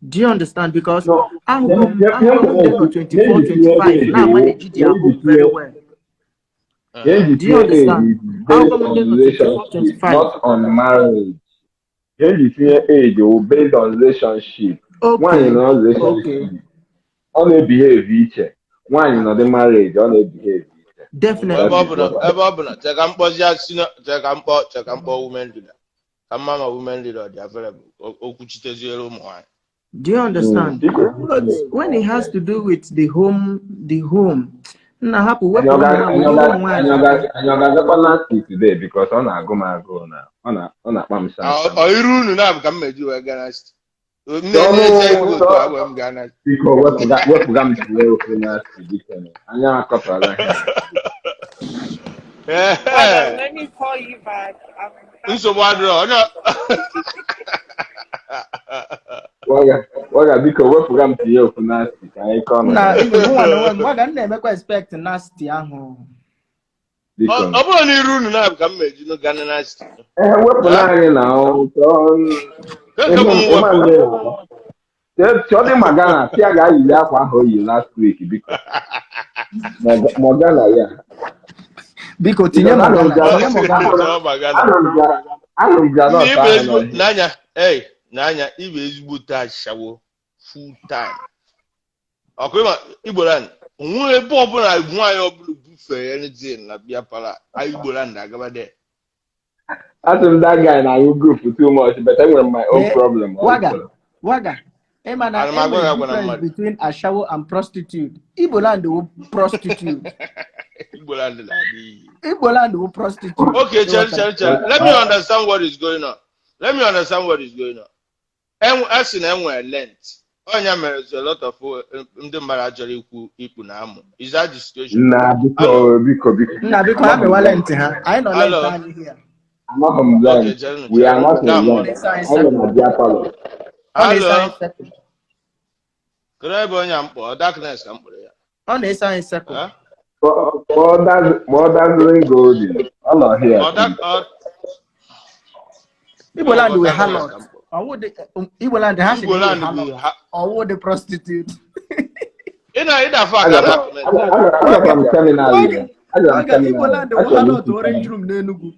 Do you understand? Because I'm 24, 25, now manage their home very well. Do you understand? Not on marriage. Age based on relationship. One in a relationship. Only behave each. One in the marriage, only behave. Definitely. Women leader, they are available. Do you understand? But when it has to do with the home, today because on a go now. On a pump. Let me call you back. What program to you for nasty? I expect nasty. Chọdị Magana si a ga-ayiri akwa ahụ oyi last week biko. Morgana ya. Biko tinye Morgana. Anụ m Granọt ahụ n'ọhịa. N'anya ibe ezigbo taa shawo full time. Ọkụma Igboland onwe ebe ọbụla nwaanyị ọbụla bufere anything na bịa pala Igboland agaba there. Asị m that guy na you group too much, but I have my own problem. Waga. Emana, difference between a shower and prostitute. Igboland will prostitute. Igboland will prostitute. Okay, Chel. Let me understand what is going on. As in length. Onya mere a lot of ndị mara ajọrọ ikwu na amụ. Is that the situation? Nah, because I'm a wallet ha. I know length here. I'm not we are not in parlour. Hello. Could I be on your darkness? On a science circle. More than golden. I'm not here. Igboland will harlot. Or would Igboland has to be or would the prostitute? In a fact, I'm seminary. Igboland will harlot orange room nenugu.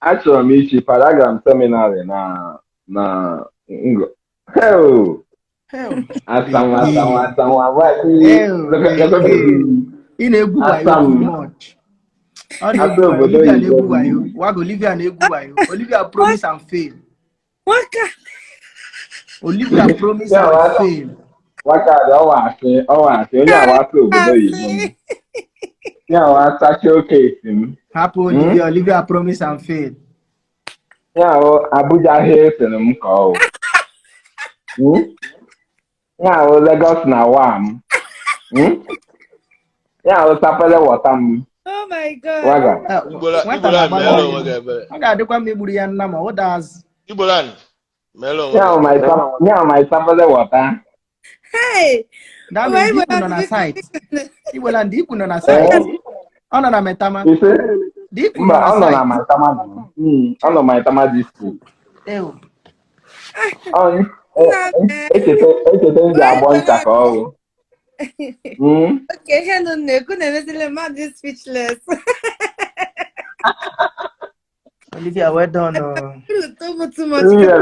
Actually, me paragram seminary na ngo. Hell. Asam what? In a good much. Olivia promise and fail. Olivia promise and fail. Olivia promise and fail. Abuja hates and call. Lagos na wam. Oh my God. Igboland. My water. Hey. That means you put on a site. Igboland, you put on a site. On a metama. You say? On my tama this food. Okay, hello, Neko. This speechless. Olivia, well done. Too much. Olivia,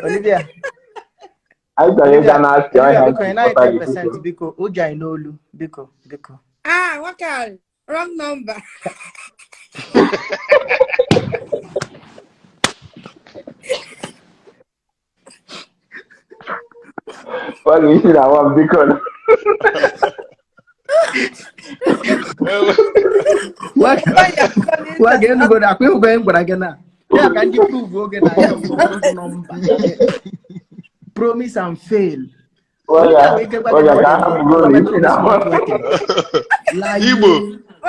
Olivia. I ask you. I 10% because Uja Inolu. Biko. Ah, what kind? Wrong number. What is it? I want because. What again? Go back. We're going for again. Yeah, can you prove again? Promise and fail.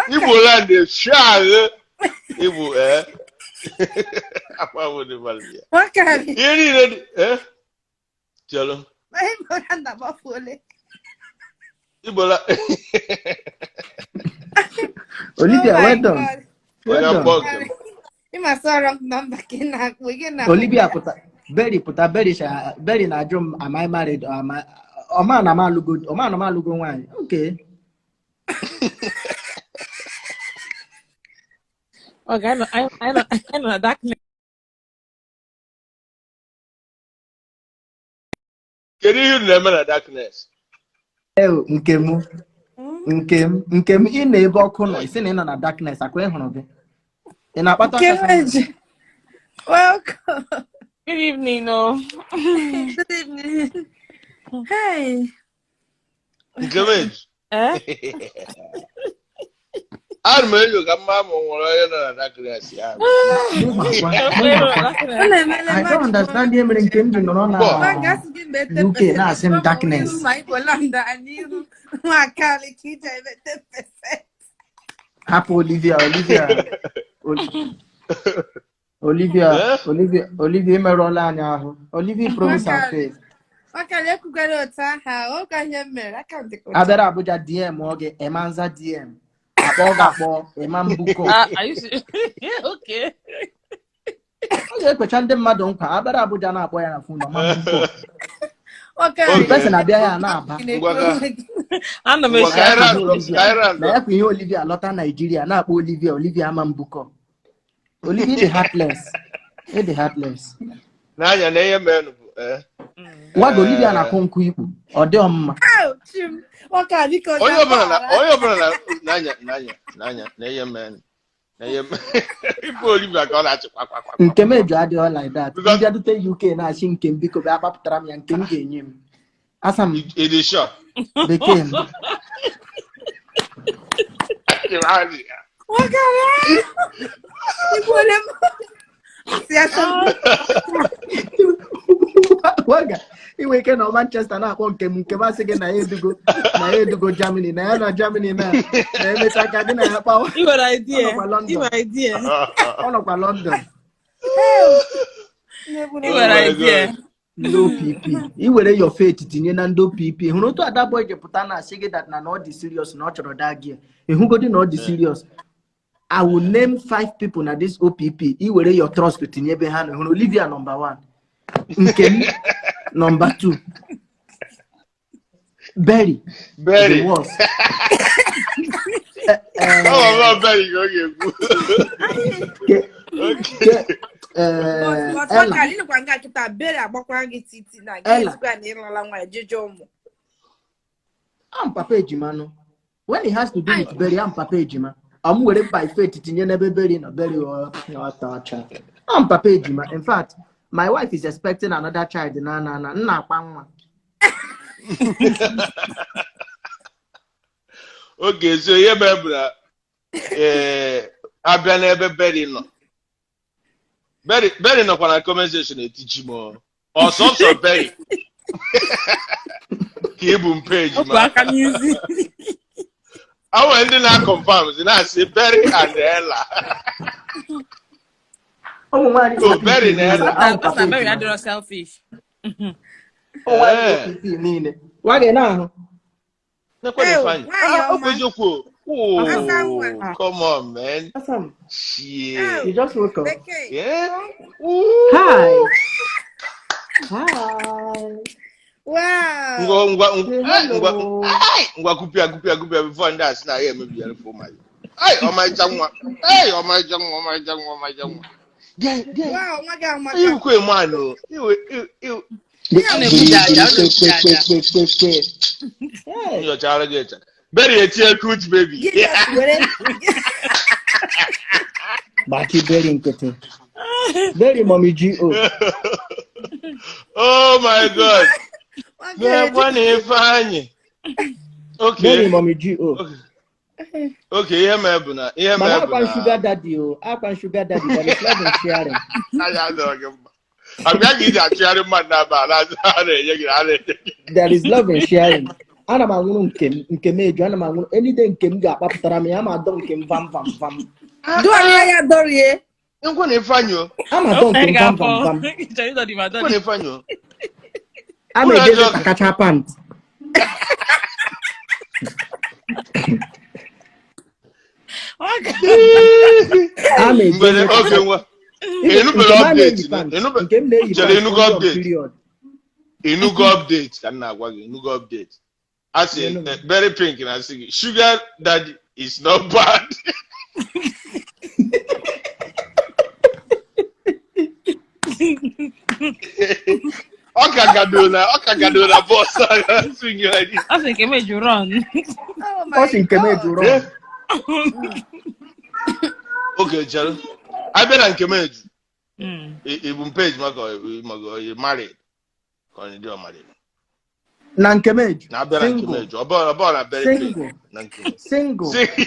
Igboland is shy. Igbo, What can you Jello. Olivia, well done. You must have wrong number. Olivia, very na drum. Am I married or am I? O man, am I look good? O man, am I look good? Okay. Okay, I know that. Can you remember darkness? Nkem, in the book, is in a darkness. I can't hold it. In a welcome. Good evening, no. Good evening. Hey. Come I don't understand him in Kingdom. UK now same darkness. Happy Olivia Merolana. Olivia promise and faith. I better Abuja DM or get Emanza DM. Are you okay? onye ekwecha ndị mmadụ nkwa abara Abuja na-akpọ ya na phone na mambo. Okay. Person abịa ya na-aba. Ana m na ya kwa ihe Olivia lọta Nigeria na-akpọ Olivia Mambuko. Olivia the heartless. The heartless. N'anya na ihe menu Wago Olivia na konku ikpu. Ọ dị ọmma. Onye ọbụla n'anya na ihe menu. Ipo Olivia ka ọ na-achịkwa kwa. Nke m eju adịghị like that. Ndị adute UK na-achị nke m biko bịa gbapụtara m ya nke m ga-enye m. Asam. Ịdị sure? Bekee m. Waga iwe ike na Manchester na-akpọ nke m asị gị na ya edugo Germany na ya na Germany na emecha ka gị na ya kpawa. You an idea. Ọ nọkwa London. You an idea. No PP. I were your faith tinye na ndo PP. Hụrụ otu ada boy jepụta na asị gị that na ọ dị serious na ọ chọrọ that gear. Ehugodi na ọ dị serious. I will name 5 people na this OPP. I were your trust tinye ebe ha. Hụrụ Olivia number 1. Nkem number 2. Berry. The worst. I'm Papa Ejimano. When it has to do with Berry, I'm Papa Ejima. I'm worried by faith tinye n'ebe Berry na Berry or I'm Papa Ejima. In fact, my wife is expecting another child. Nna akpa nwa. Okay, so here bebra abia n'ebe Berry no. Berry no kwa na conversation etichi mo. Also Berry. Keep page man. I went in and confirm. And I say Berry and Ella. Oh, Berry and Ella. That's very under selfish. Why now? Oh, come on, man. Yeah. You just woke up. Yeah. Hi. Wow. Ngwa kupia before that na here maybe you for my. Hey, oh my jangwa. Hey, oh my jangwa. Wow, my God. You quit man no. You. Your child get. Berry a tear coach baby. Baki Berry nkete. Berry mommy G.O. Oh my God. Yeah, funny. Okay. Berry mommy G.O. Okay, yeah, Mabuna. Yeah, Mabuna. Sugar daddy, sugar daddy, but it's love and sharing. I'm not getting sharing man now, there is love and sharing. Ana mangun nkemejo, ana mangun anything kemga paputara me, ama don kem vam. Do I adore ye? I'm going to find you. Ama don kem vam. I'm going to find you. I'm a just catch up pant. I'm a okay. Update. I say very pink and I say sugar daddy is not bad. Okagadona boss. I think it made you run. Okay, Jerry. I bet I can manage. Even page mago married. Can you married? Nankemej. Na bet Nankemej. About a very single. Okay,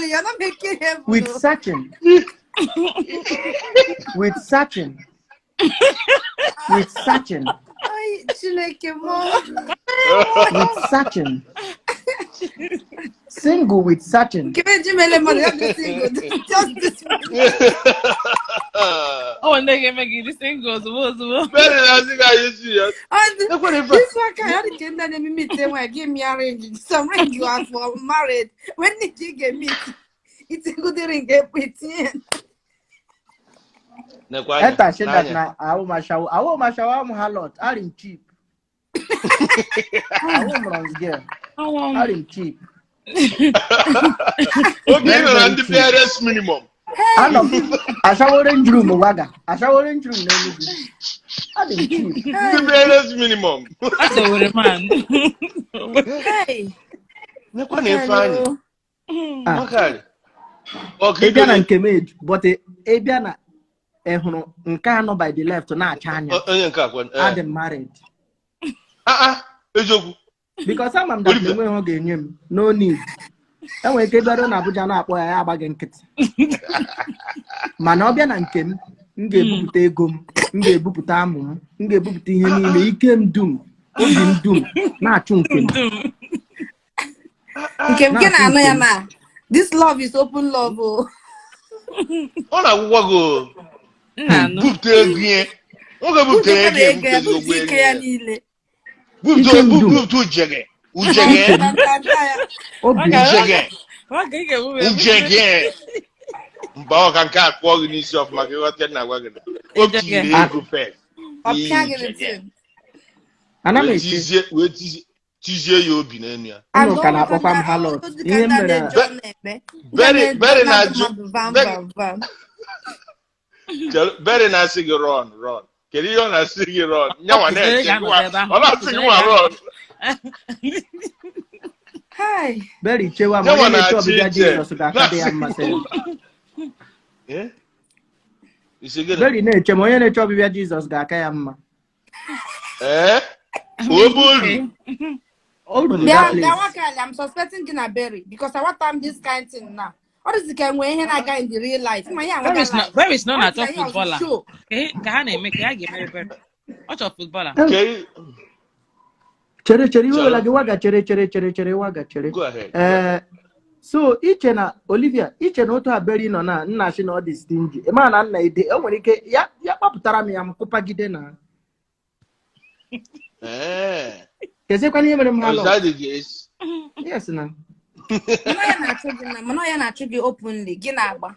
you're not making him with Sachin. With Sachin. With Sachin. Single with Sachin. Oh, and they can make you singles. This one can give me a ring. Some ring you are for married. When did you get me? It's a good thing get pretend. Eta she that na awo mashawa am halot. Are him cheap. Awo mrons girl. Are him cheap. Okay, and the fairest minimum. I know. Ashaworen room waga. Ashaworen room na enugu. Are him cheap. The fairest minimum. That's a word, man. Hey. Nekwa na funny. Okay. Okay. Ebiana nkemage, but ebiana ehunu nka no by the left na acha anya. Onye nka akwa. I'm married. Ejogu. Because I'm that the way ho ga-enye m. No need. Enwe ike bịara na Abuja na-akpọ ya agbaghị nkịtị. Mana ọ bịa na nke m ga-ebupụta ego m ga-ebupụta amụ m ga-ebupụta ihe niile ike m dum obi m dum na-achụ nke m. Nke m na-anụ ya na this love is open love. Ọ na-agwụgwa go. Bupụta ego ihe. Ọ ga-ebupụta ego ike ya niile. Bupụta ujege. Ujege. Mba ọ ka nke akpọ gị n'isi ọfụma ka ịghọta na agwa gị na o tiri ego first. Ana m eche wee tizie ya obi n'enu ya. Unu ka na-akpọkwa m halot. Ihe mere Berry na-asị gị run. Kedu ihe ọ na-asị gị run? Nyanwa na-eche gị ọ na-asị gị nwa run. Hi. Berry chewa mo na to bi gaje no so ga ka de am mase. Berry na-eche mo na to bi Jesus ga aka ya mma. Obolu. I'm suspecting Gina Berry because I want time this kind thing now. What is the kind when he na guy in the real life? Where is not at all footballer. Ka na make ya get very. What of footballer? Okay. Chere waga waga. Go ahead. So iche na Olivia iche na otu aberi no na nna shi na ọ stingy. E ma na nna ide o nwere ike ya kpapụtara m ya m kụpagide na. Keze kwa ihe mere m halo. Yes na. Mana ya na-achụ gị openly gị na-agba.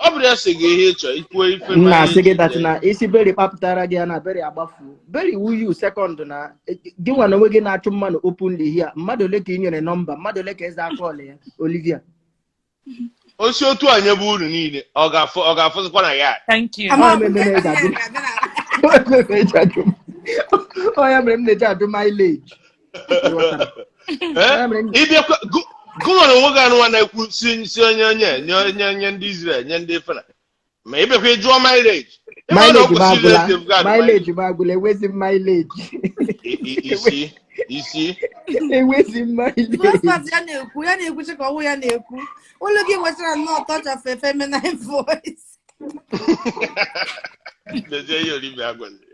Ọ bụrụ ya sị gị ihe ịchọ ikwu ife ma na sị gị that na isi Berry kpapụtara gị na Berry agbafu. Berry wuyu second na gị nwa na onwe gị na-achụ mmanụ openly here. Mmadụ ole ka ị nyere nọmba, mmadụ ole ka eze aka ọla ya Olivia. Osi otu anya bụ uru niile ọ ga-afụzikwa na ya. Thank you. Oh ya mere m na-eji adụ mileage. Ịbịakwa gụnwere onwe gị anụnwa na-ekwu si onye ndị Israel nye ndị Fana ma ịbịakwa ịjụọ mileage mileage bagula ewezi mileage isi ewezi mileage ya na-ekwu chika ọwụ ya na-ekwu ụlọ gị nwetara nnọọ touch of a feminine voice. Deje ya Olivia agwazi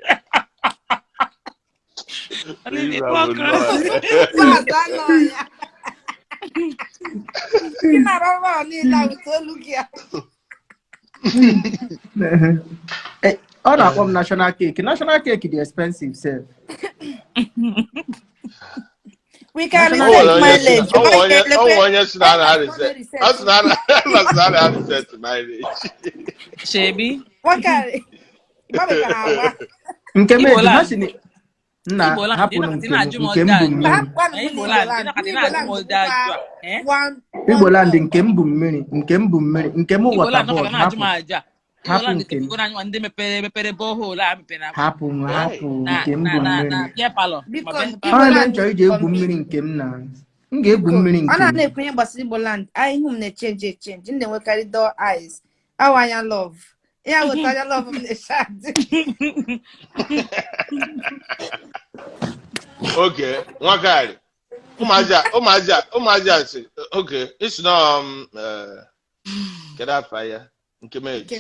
ọ na-akpọ m national cake dị expensive sef. We can reset mileage. Onye si na reset mileage. Shebi. Wakari. Nke m eji ha si ni nna hapụ nke m bụ mmiri. Igbo land nke m bụ mmiri nke m waterboard hapụ nke m hapụ nke m bụ mmiri. Ọ na-achọ iji egwu mmiri nke m na m ga-egwu mmiri nke m. Ọ na-ekwenye gbasara Igbo land anyị hụ m na-echenji m na-enwekarị door eyes awanya love ya wetanya love m na-eshad. Okay, nwakari ụmụazị asị okay it's no get up fire nke meji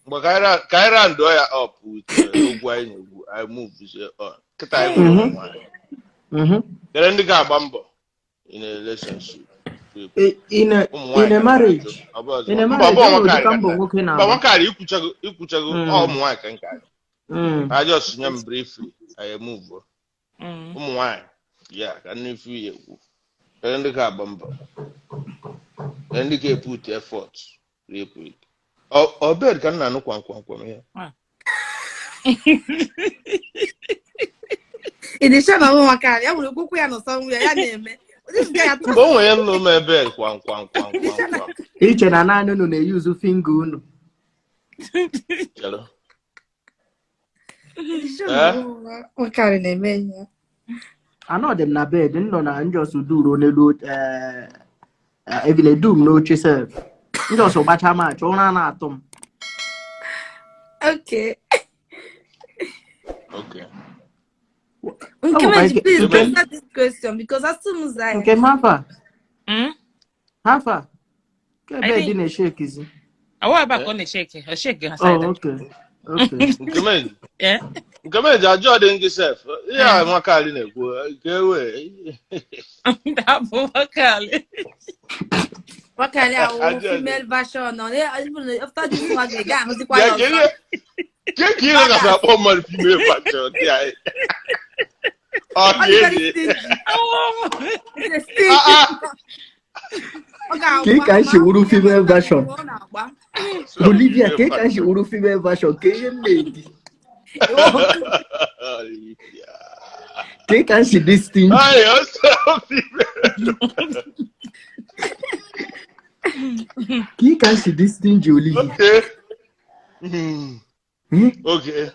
mgbe kaira ndo ya up with ogwu anyị na-egwu I move kịta anyị kere ndị ga-agba mbọ in a relationship in a marriage nwakari ikwuchago ụmụ nwaanyị ka nke anyị I just nye m briefly I move ụmụ nwaanyị ya ka nnefu ya ekwu and the car bumper. And the can put effort. Or bed can no one here. In the show, I will go somewhere. This guy, oh, I am no my bed. Each and another no they use finger. Hello. What kind of name? I know them na bed, then no just do Ronaldo every doom no chase. Just so much much on atom. Okay. Okay. Please answer this question because as soon as I okay, Mafa. Hafa. Can bed in a shake is it? I want back on the shake. A shake. Oh, okay. Okay. Come in. Yeah. Come in, Jordan yourself. Yeah, I'm a car in it. Go away. That Wakali. Wakali, female version. After this one, the guy was the Can't you look at all my female version? Yeah. Oh, Cake and she would female version. Olivia, cake and she would female version. Cajun lady. Cake and she distinct. I also Cake and she distinct, Julie. Okay. Okay.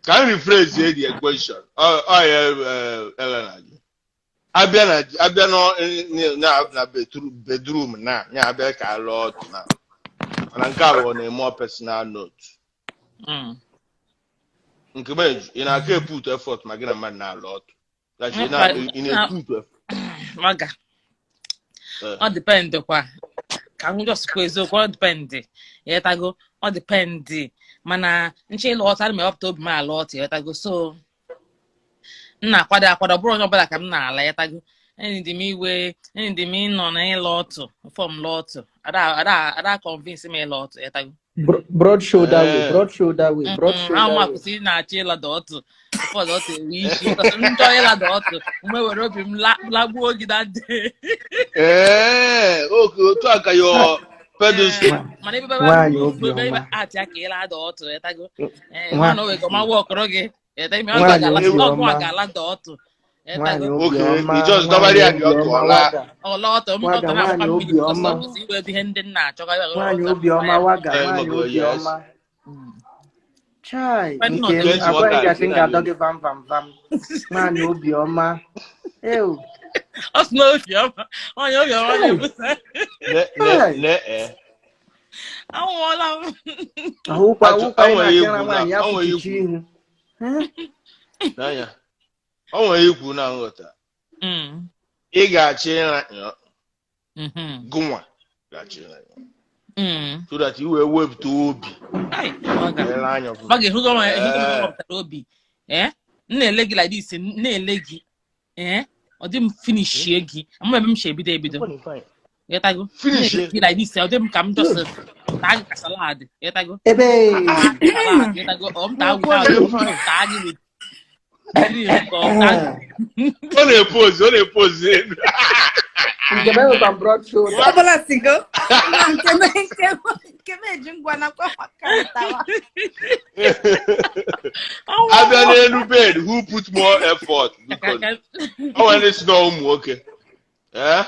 Can you rephrase the question? I am Elena. I been now bedroom now. Yeah, I beg a lot now. And I got on a more personal note. In I can put effort, my grandma now, Lord. Like in a put effort. Maga. All depend on can we just quiz all depend. Yet I go, all depend. Mana, nche lot, I may up to my lot, yet I go so. Na kwada bro no bala kam na ala yeta go any the me way any the me no na lot from lot ada convince me lot yeta go broad shoulder way how much see na chela dot for dot we enjoy la dot we were up him la bu ogi that day okay to aka yo pedestal mane be ba ati akela dot yeta go one we go ma work roge. Okay, he just nobody had your dollar. Oh, lot of Chai, I think I don't give vam. Man, you'll be on my. Ew. I know you. Oh, you're I hope Nanya. Oh, you could now go to Igachi, Guma, so that you were web to be. Maggie, who's on Obi? Eh? Ne leg like this, ne leggy. Eh? Or didn't finish yeggy. I'm having shabby day. Yet I go finish like this. I them come to tag a salad. Yet I go. Yet I go. Tag it. On a pose. Who put more effort? Because I want to know okay. Yeah.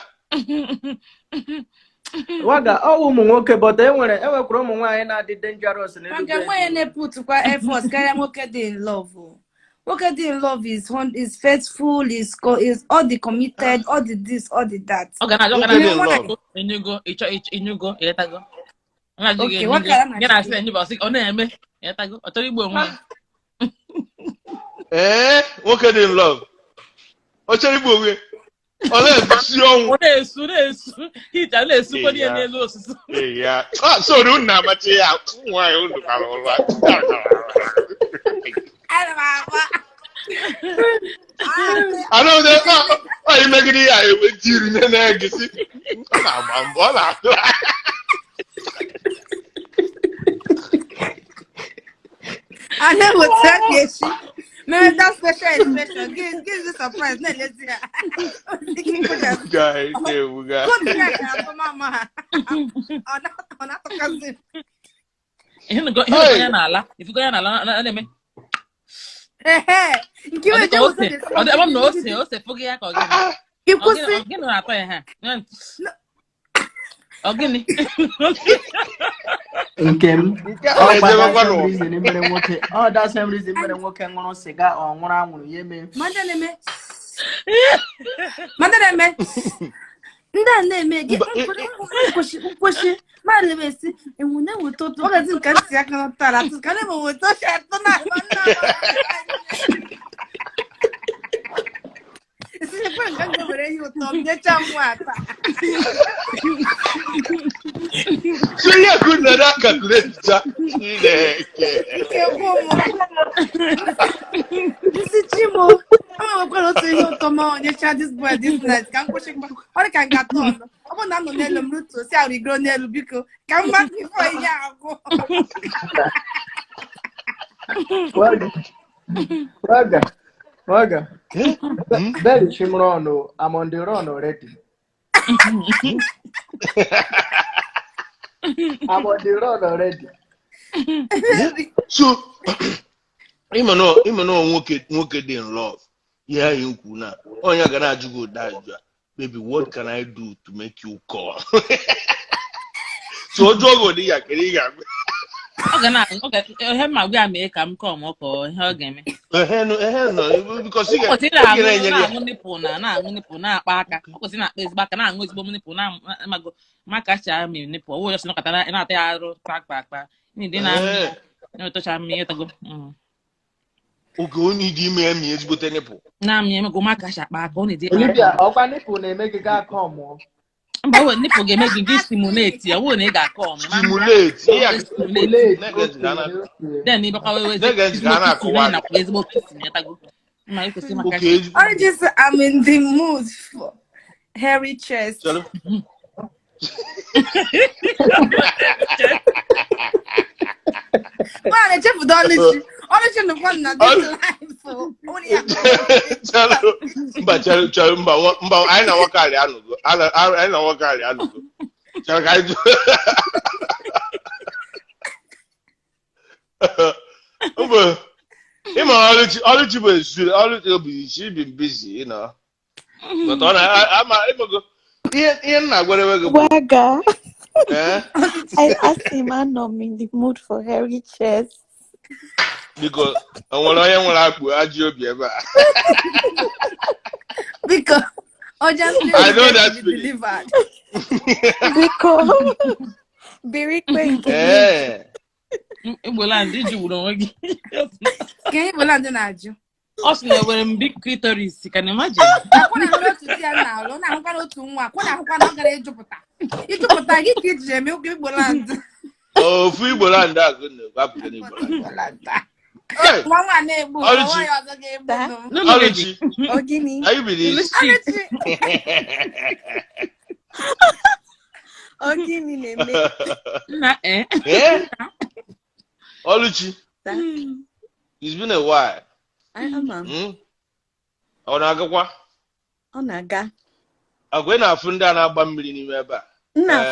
Waga, okay, but then when I from why not the dangerous and put effort, in love. Working in love is faithful, is all the committed, all the this, all the that. Okay, I don't know. And you go, let I go. Okay, what can I say? You about on me. Let I go. I tell you, working in love. I tell you, yeah. So don't know much. Yeah. Why? I know that. I make it. I will tear in the egg. I never said yes. No, that's special expression. Give the surprise. No, let's see. Guy, Good track, mama. On that cousin. If you go Nala, let me. Give it to the I don't know. Say, forget again. You could see. Again, I pay her. Again. Oh, that's same reason when I'm working on a cigar or one hour. Madame, Nda push my limits, and we never thought what I think I cannot tell us. Can I move to share tonight? So yeah, good na that calculator. This is Chimo. I'm going to say you come on, you chat this boy this night. Can't push him. What can get on? I want to know the root to see how we grow near Lubico. Come back before a year. Waga. That is Shimrono. I'm on the run already. I'm on the run already. So, even though working in love, yeah, you could not. Oh, you're gonna go die. Baby, what can I do to make you call? So, Jogo, okay. Have my way make come or hug me. No, because you get nipuna, Parker. Because in that place back and I'm with Nipuna, my catcher, me nipple. Oh, just look at that and I back. You didn't know touch me to go. Okay, only me is good nipple. Now, me go my cash back only did. Olivia, open nipple, they make a guy come. But when nipple game making this stimulate, you won't get calm. Stimulate, yeah, stimulate. Then you always Ghana, Facebook kissing. I just I'm in the mood for hairy chest. Man, Jeff don't honestly the one that life for only but I know what I know what I know. Shall I do? All she been busy, you know. But I'm go. Whatever. Waga. I asked him, I'm not in the mood for hairy chest. Because I want to because I know that's delivered. Because very quick. Did you know? Can you land on you? Also, when big clitoris, you can imagine. I want to go to now. I'm going to work. When I'm going to Jupiter. You took a you kids, you give Boland. Oh, free Boland, that's good. Hey, Mama neighbor, why are the game? No, Oh, Guinea. are you believe? Oh, Guinea. Yeah. Oluchi. It's been a while. I am. Onagwa. Onaga. Agwena afunda na agba mmiri n'ime ebe a. Nna.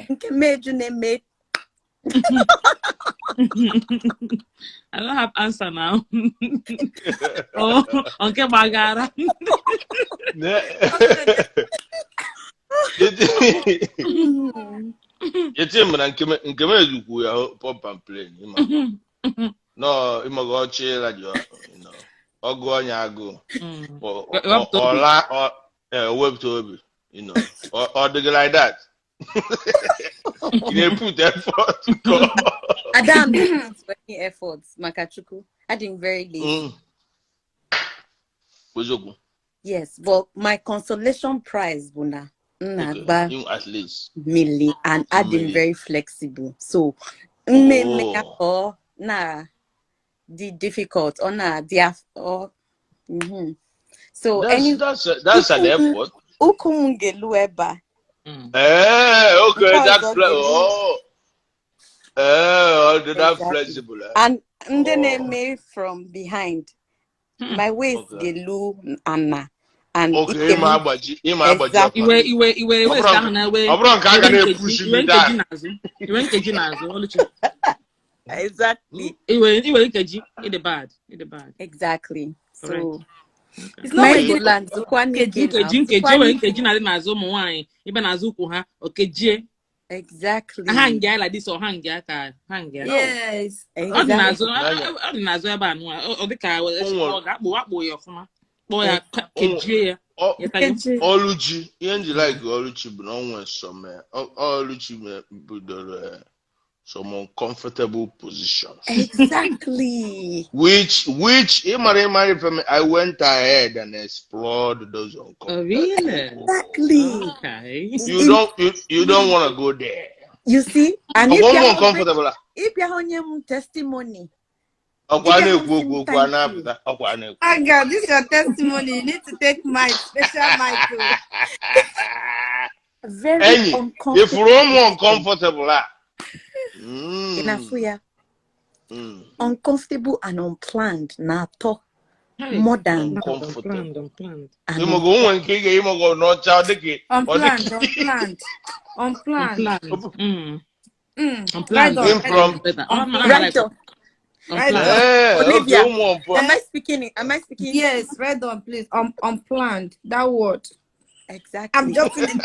Nke meju na-eme. I don't have answer now. Oh, okay, Bagara. You tell me, and come you go pump and play. No, you must go chill at you know. Or go on your go. Or web to you know, or the like that. You put effort to go. Adam didn't put any efforts, Makachuku. I think very lazy. Yes, but my consolation prize, Buna, at least Millie, and Adam very flexible. So, the difficult or So that's an effort. Ukumungelueba. Okay, that's that flexible. And then they made from behind. My waist Okay. the low and Okay, exactly. Iwe waist ahụ na we. Obron ka ga na-push you down. Iwe nkeji n'azụ, Oluchi. Exactly. Iwe nkeji, it bad. Exactly. So it's not my like land nkeji na dị n'azụ ụmụ nwaanyị, ibe n'azụ ụkwụ ha, okejie. Exactly. Hang ya like this or hang ya ka hang ya. yes. Exactly. Ordinazo ebe anu. O dị ka akpụ ya ọfụma. Kpọ ya kejie ya. Oluchi, ihe nji like Oluchi bụ na onwe Oluchi bidoro some uncomfortable positions. Exactly. Which I went ahead and explored those uncomfortable. Oh, really? Exactly. Okay. You don't want to go there. You see, and if you're uncomfortable, if you're on your testimony. Aga, this is your testimony. You need to take my special mic. Very uncomfortable. If you're uncomfortable, uncomfortable and unplanned. Now talk more than unplanned. Olivia, am I speaking? Yes, read on, please. Unplanned. That word. Exactly. I'm joking.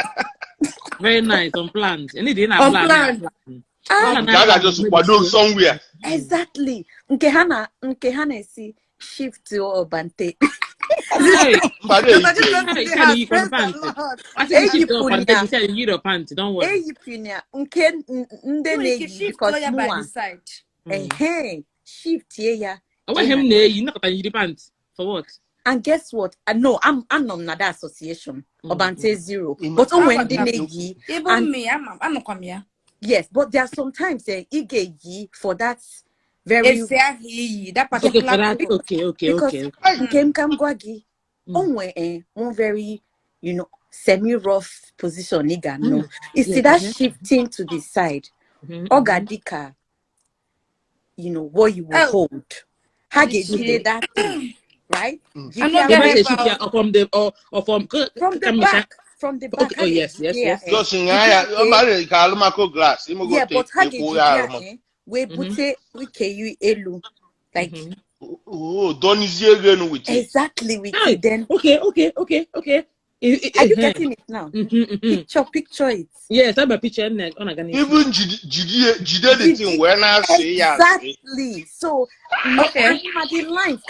Very nice. Unplanned. Unplanned. Just somewhere. Exactly. Nkehana see shift or bante. Don't worry. Shift yeah. I want him you not the pants. For what? And guess what? No, I'm on that association. Obante zero. But when they even me, I'm not come here. Yes, but there are sometimes ye for that very that particular okay. Because Gwagi one very semi-rough position no. You see that shifting to the side. Ogadika, what you will hold. How get that thing, right? From the back. From the back. Okay. Oh yes. Just in glass. Yeah, but how we put elu like don't with it. Exactly with it then. Okay. Are you getting it now? Picture it. Yes, I'm a picture. Even Jide the thing when I say exactly. So the lines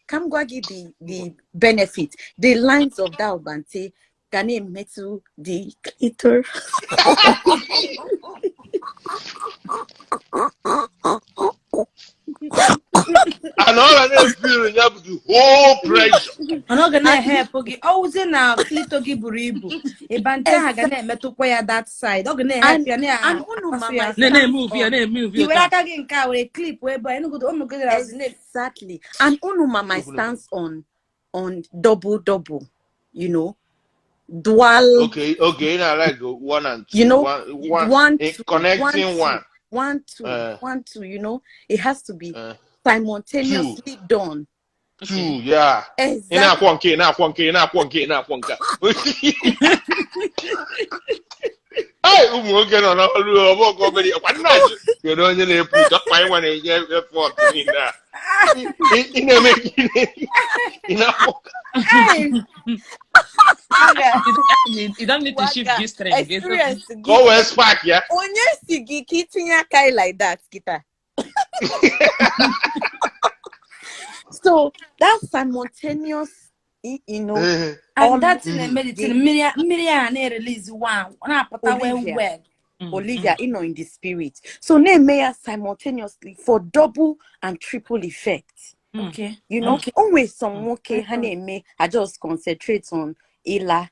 come go give the benefit. The lines of that Obante can metal the clitor. And all I feel you have the whole pressure. I'm not gonna help. Okay, always now clito giburibu. A banta gonna metal kwaya that side. I'm gonna help you. And move. You will have to get a clip where by no good. Exactly. And my stance on double. Dual. Okay. Now like 1 and 2. Connecting one. 1, 2. It has to be simultaneously done. 2, yeah. Exactly. Hey, okay, no, you don't need to put up my one in effort in that. You don't need to shift this strength. Go and spark, yeah. On your sigi kitchen kai like that, kita. So that's simultaneous, and that's in the medicine. Miriam release one. Olivia, in the spirit. So name may simultaneously for double and triple effect. Okay. Always some honey I just concentrate on ila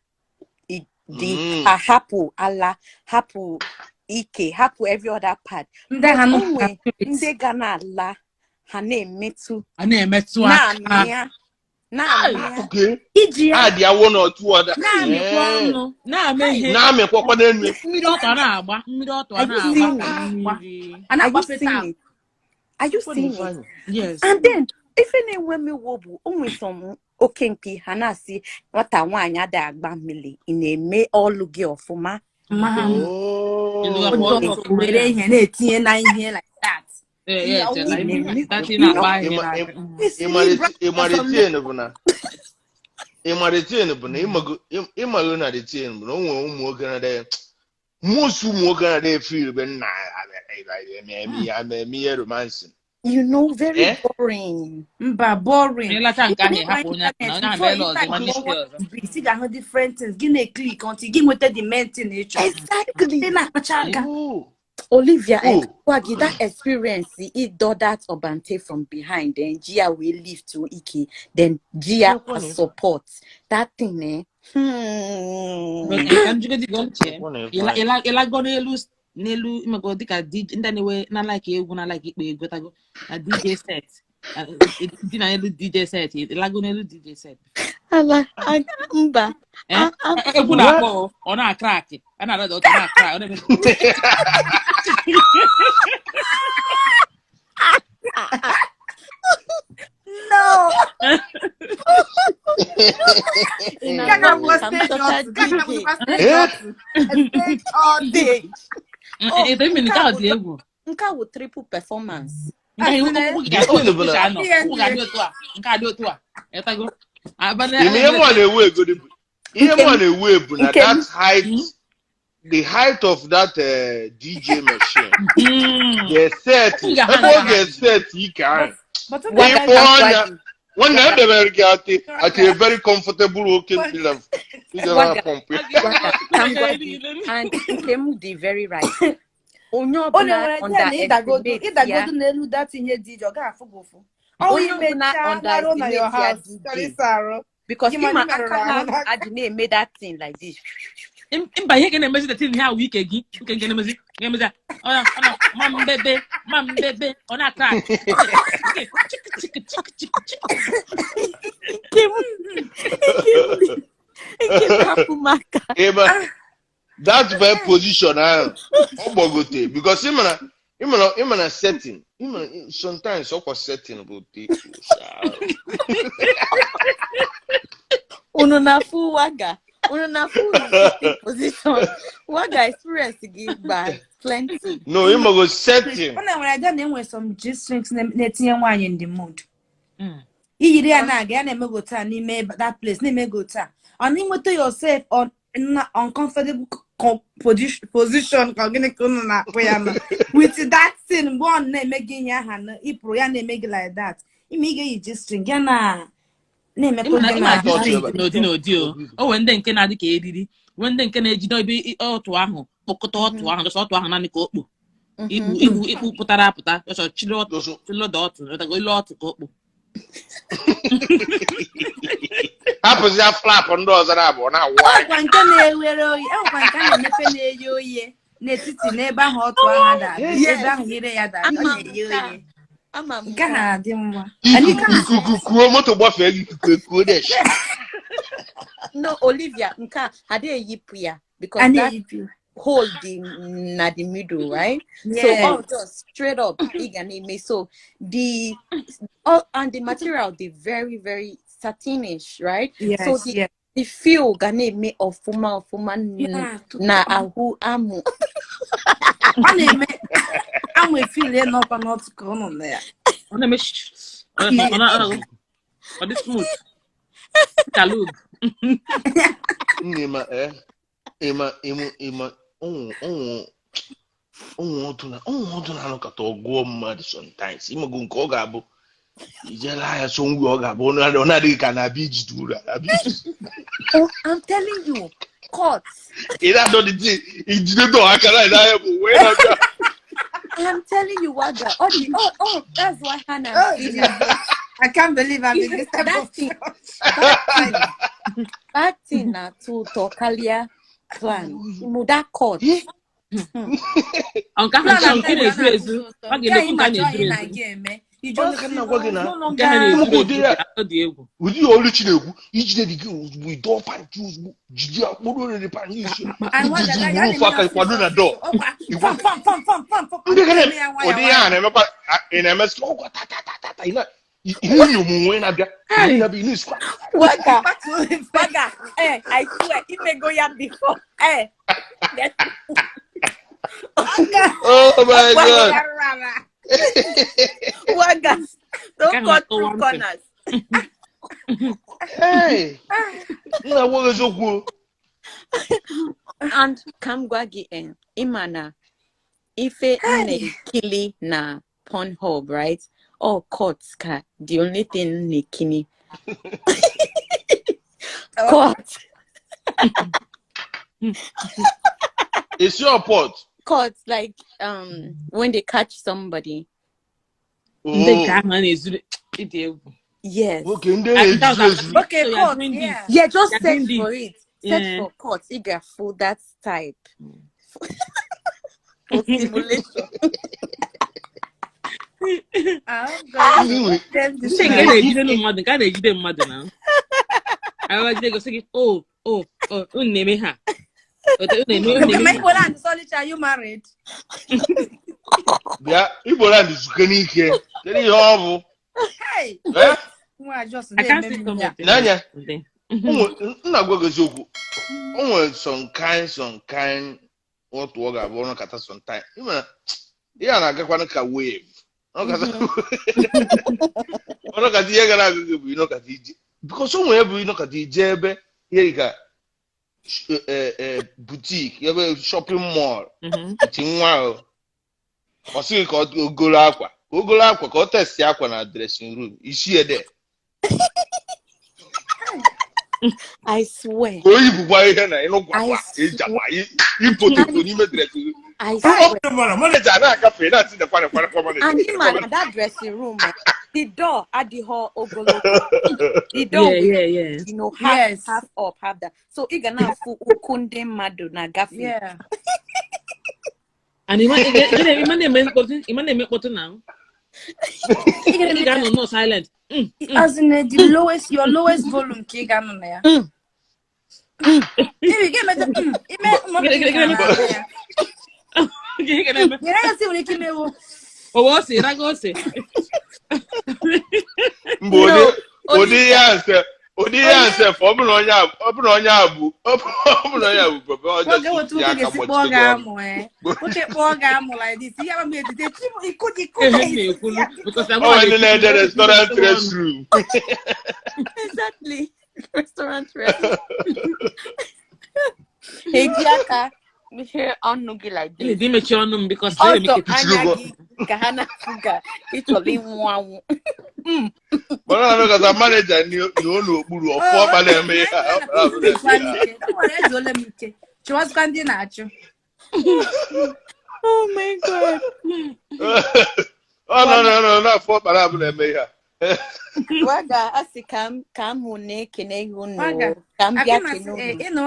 the hapu ala hapu ike hapu every other part. But they gonna la hane metu okay. Add 1 or 2 other. Are you seeing it? Yes. And then even when me wobu always some okempi hanasi what I want ada agba mili in a me all lugi ofuma. Were ihe na-etinye na ihe like that. Imaritin bụ na ịmago na the tin bụ na o nwere ụmụ nwoke na most ụmụ nwoke na feel be na eme romancing. You know, very boring. Boring. Different things. Give me a click until give me the main thing. Exactly. Olivia, that experience, it do that obante from behind, then Gia will leave to Iki, then Gia support. That thing, eh? Nelu imago dika DJ ndaniwe na like egwu na like ikpe egwu tago a DJ set di na elu DJ set lago nelu DJ set ala mba egwu na akpo ọ na crack ana rada ọ na crack ọ na no all day. Nka wo triple performance. Ihe mụ na-ewe bụ na that height, the height of that DJ machine. The set, you can. One night at a very comfortable working film. And came the very right. Onyo because I made that thing like this. Imba here can imagine the thing how we can get imagine. Oh mom baby on a crack. That's my position. Because I'm a setting. Sometimes I was setting about it. Unonafu waga position. Waga experience to give back plenty. No, I'm go setting. When I done with some G-strings, netting wine in the mood. He na again, never go to ni that place, never go to. And you to yourself on uncomfortable position with that thing one name making ya hand ipro ya name make like that imege just string ya na name no deal o wende nke na dika eriri wende nke na ejido ibe otu ahụ kpokọta otu ahụ just otu ahụ na ka okpo ibu pụtara apụta so chilo do otu go ile otu ka okpo happens ya flap ndị ọzọ na-abụ na wa nke na-ewere oyi kwa nke na-emepe na-eyi oyi n'etiti n'ebe ahụ otu ahụ da ebe ahụ nyere ya da ọ na-eyi oyi nke ha dị mma kuo moto gbafee gị kuo desh. No, Olivia, nka hade eyipu ya because that hold na the middle, right? Yes. So all just straight up iganime. So the and the material the very very satinish, right? Yes, so the feel ganime of fuma na ahu amu. I'm feeling up and not going on there. On the mesh. On this smooth. Kalub. Ima no ka to go mad sometimes. Ima go nke ọ ga-abụ ijela ya so ngwe ọ ga-abụ na dị ka na beach dura. Oh, I'm telling you, cut. Ira do the thing. Ijide do akara na ya bụ where I'm telling you what that's why Hannah. I can't believe I'm in this type of thing. That thing to Tokalia clan. Muda court. On camera, you just with you only chinegu each day we don't find choose jidia kpodo re pan issue and what that fuck kwado na door fam odi ya na me in ms Waga. I swear, it may go ya before. Oh my God. Waga. Don't cut through corners. Hey. And come gwagi imana ife ne kili na Pornhub, right? Oh, cuts ka the only thing ne kini. Cuts. It's your pot. Cuts like when they catch somebody. Yes. Okay, cuts. Yeah, just search for it. Search for cuts. You get full that type. For simulation. I was saying, oh, name her. Are you married? Yeah, Igbo land is Kenike. Tell you how. Hey. Eh? I just can't say comment. Nanya. Na go gozoku. Some kind what work about kata sometime. Ima ya na agakwa ka wave. No kata. Ono kata ye gara go bu no kata iji. Because somewhere bu no kata iji ebe here ka boutique, you have a shopping mall. Tinwa. Osi ka ogolo akwa. Ogolo akwa ka o test akwa na dressing room. Isi ede. I swear. Oyi bu gwa ihe na ino gwa. Ejama ipoto ni me dressing room. I swear. Manager na aka fe na ti the manager. And him at that dressing room, the door at the hall ogolo. The door yeah. You know, half up, half that. So you gonna fu ukunde madu na gafi. Yeah. And imane make button now. No silent. As in the lowest, your lowest volume key on there. You get Odi answer for obunonya abu papa like this. You have made the because I'm in the restaurant restroom. Exactly. Restaurant restroom. Hey Jaka, we hear on nugi like this. They make you because also anyagi kahana fuga. It's only one. But I know that manager you know okpuru ofo ba na eme ya. She was standing at you. Oh my God. Oh no, ofo ba na eme ya. Waga asikam hune kene huno kam bia kenu.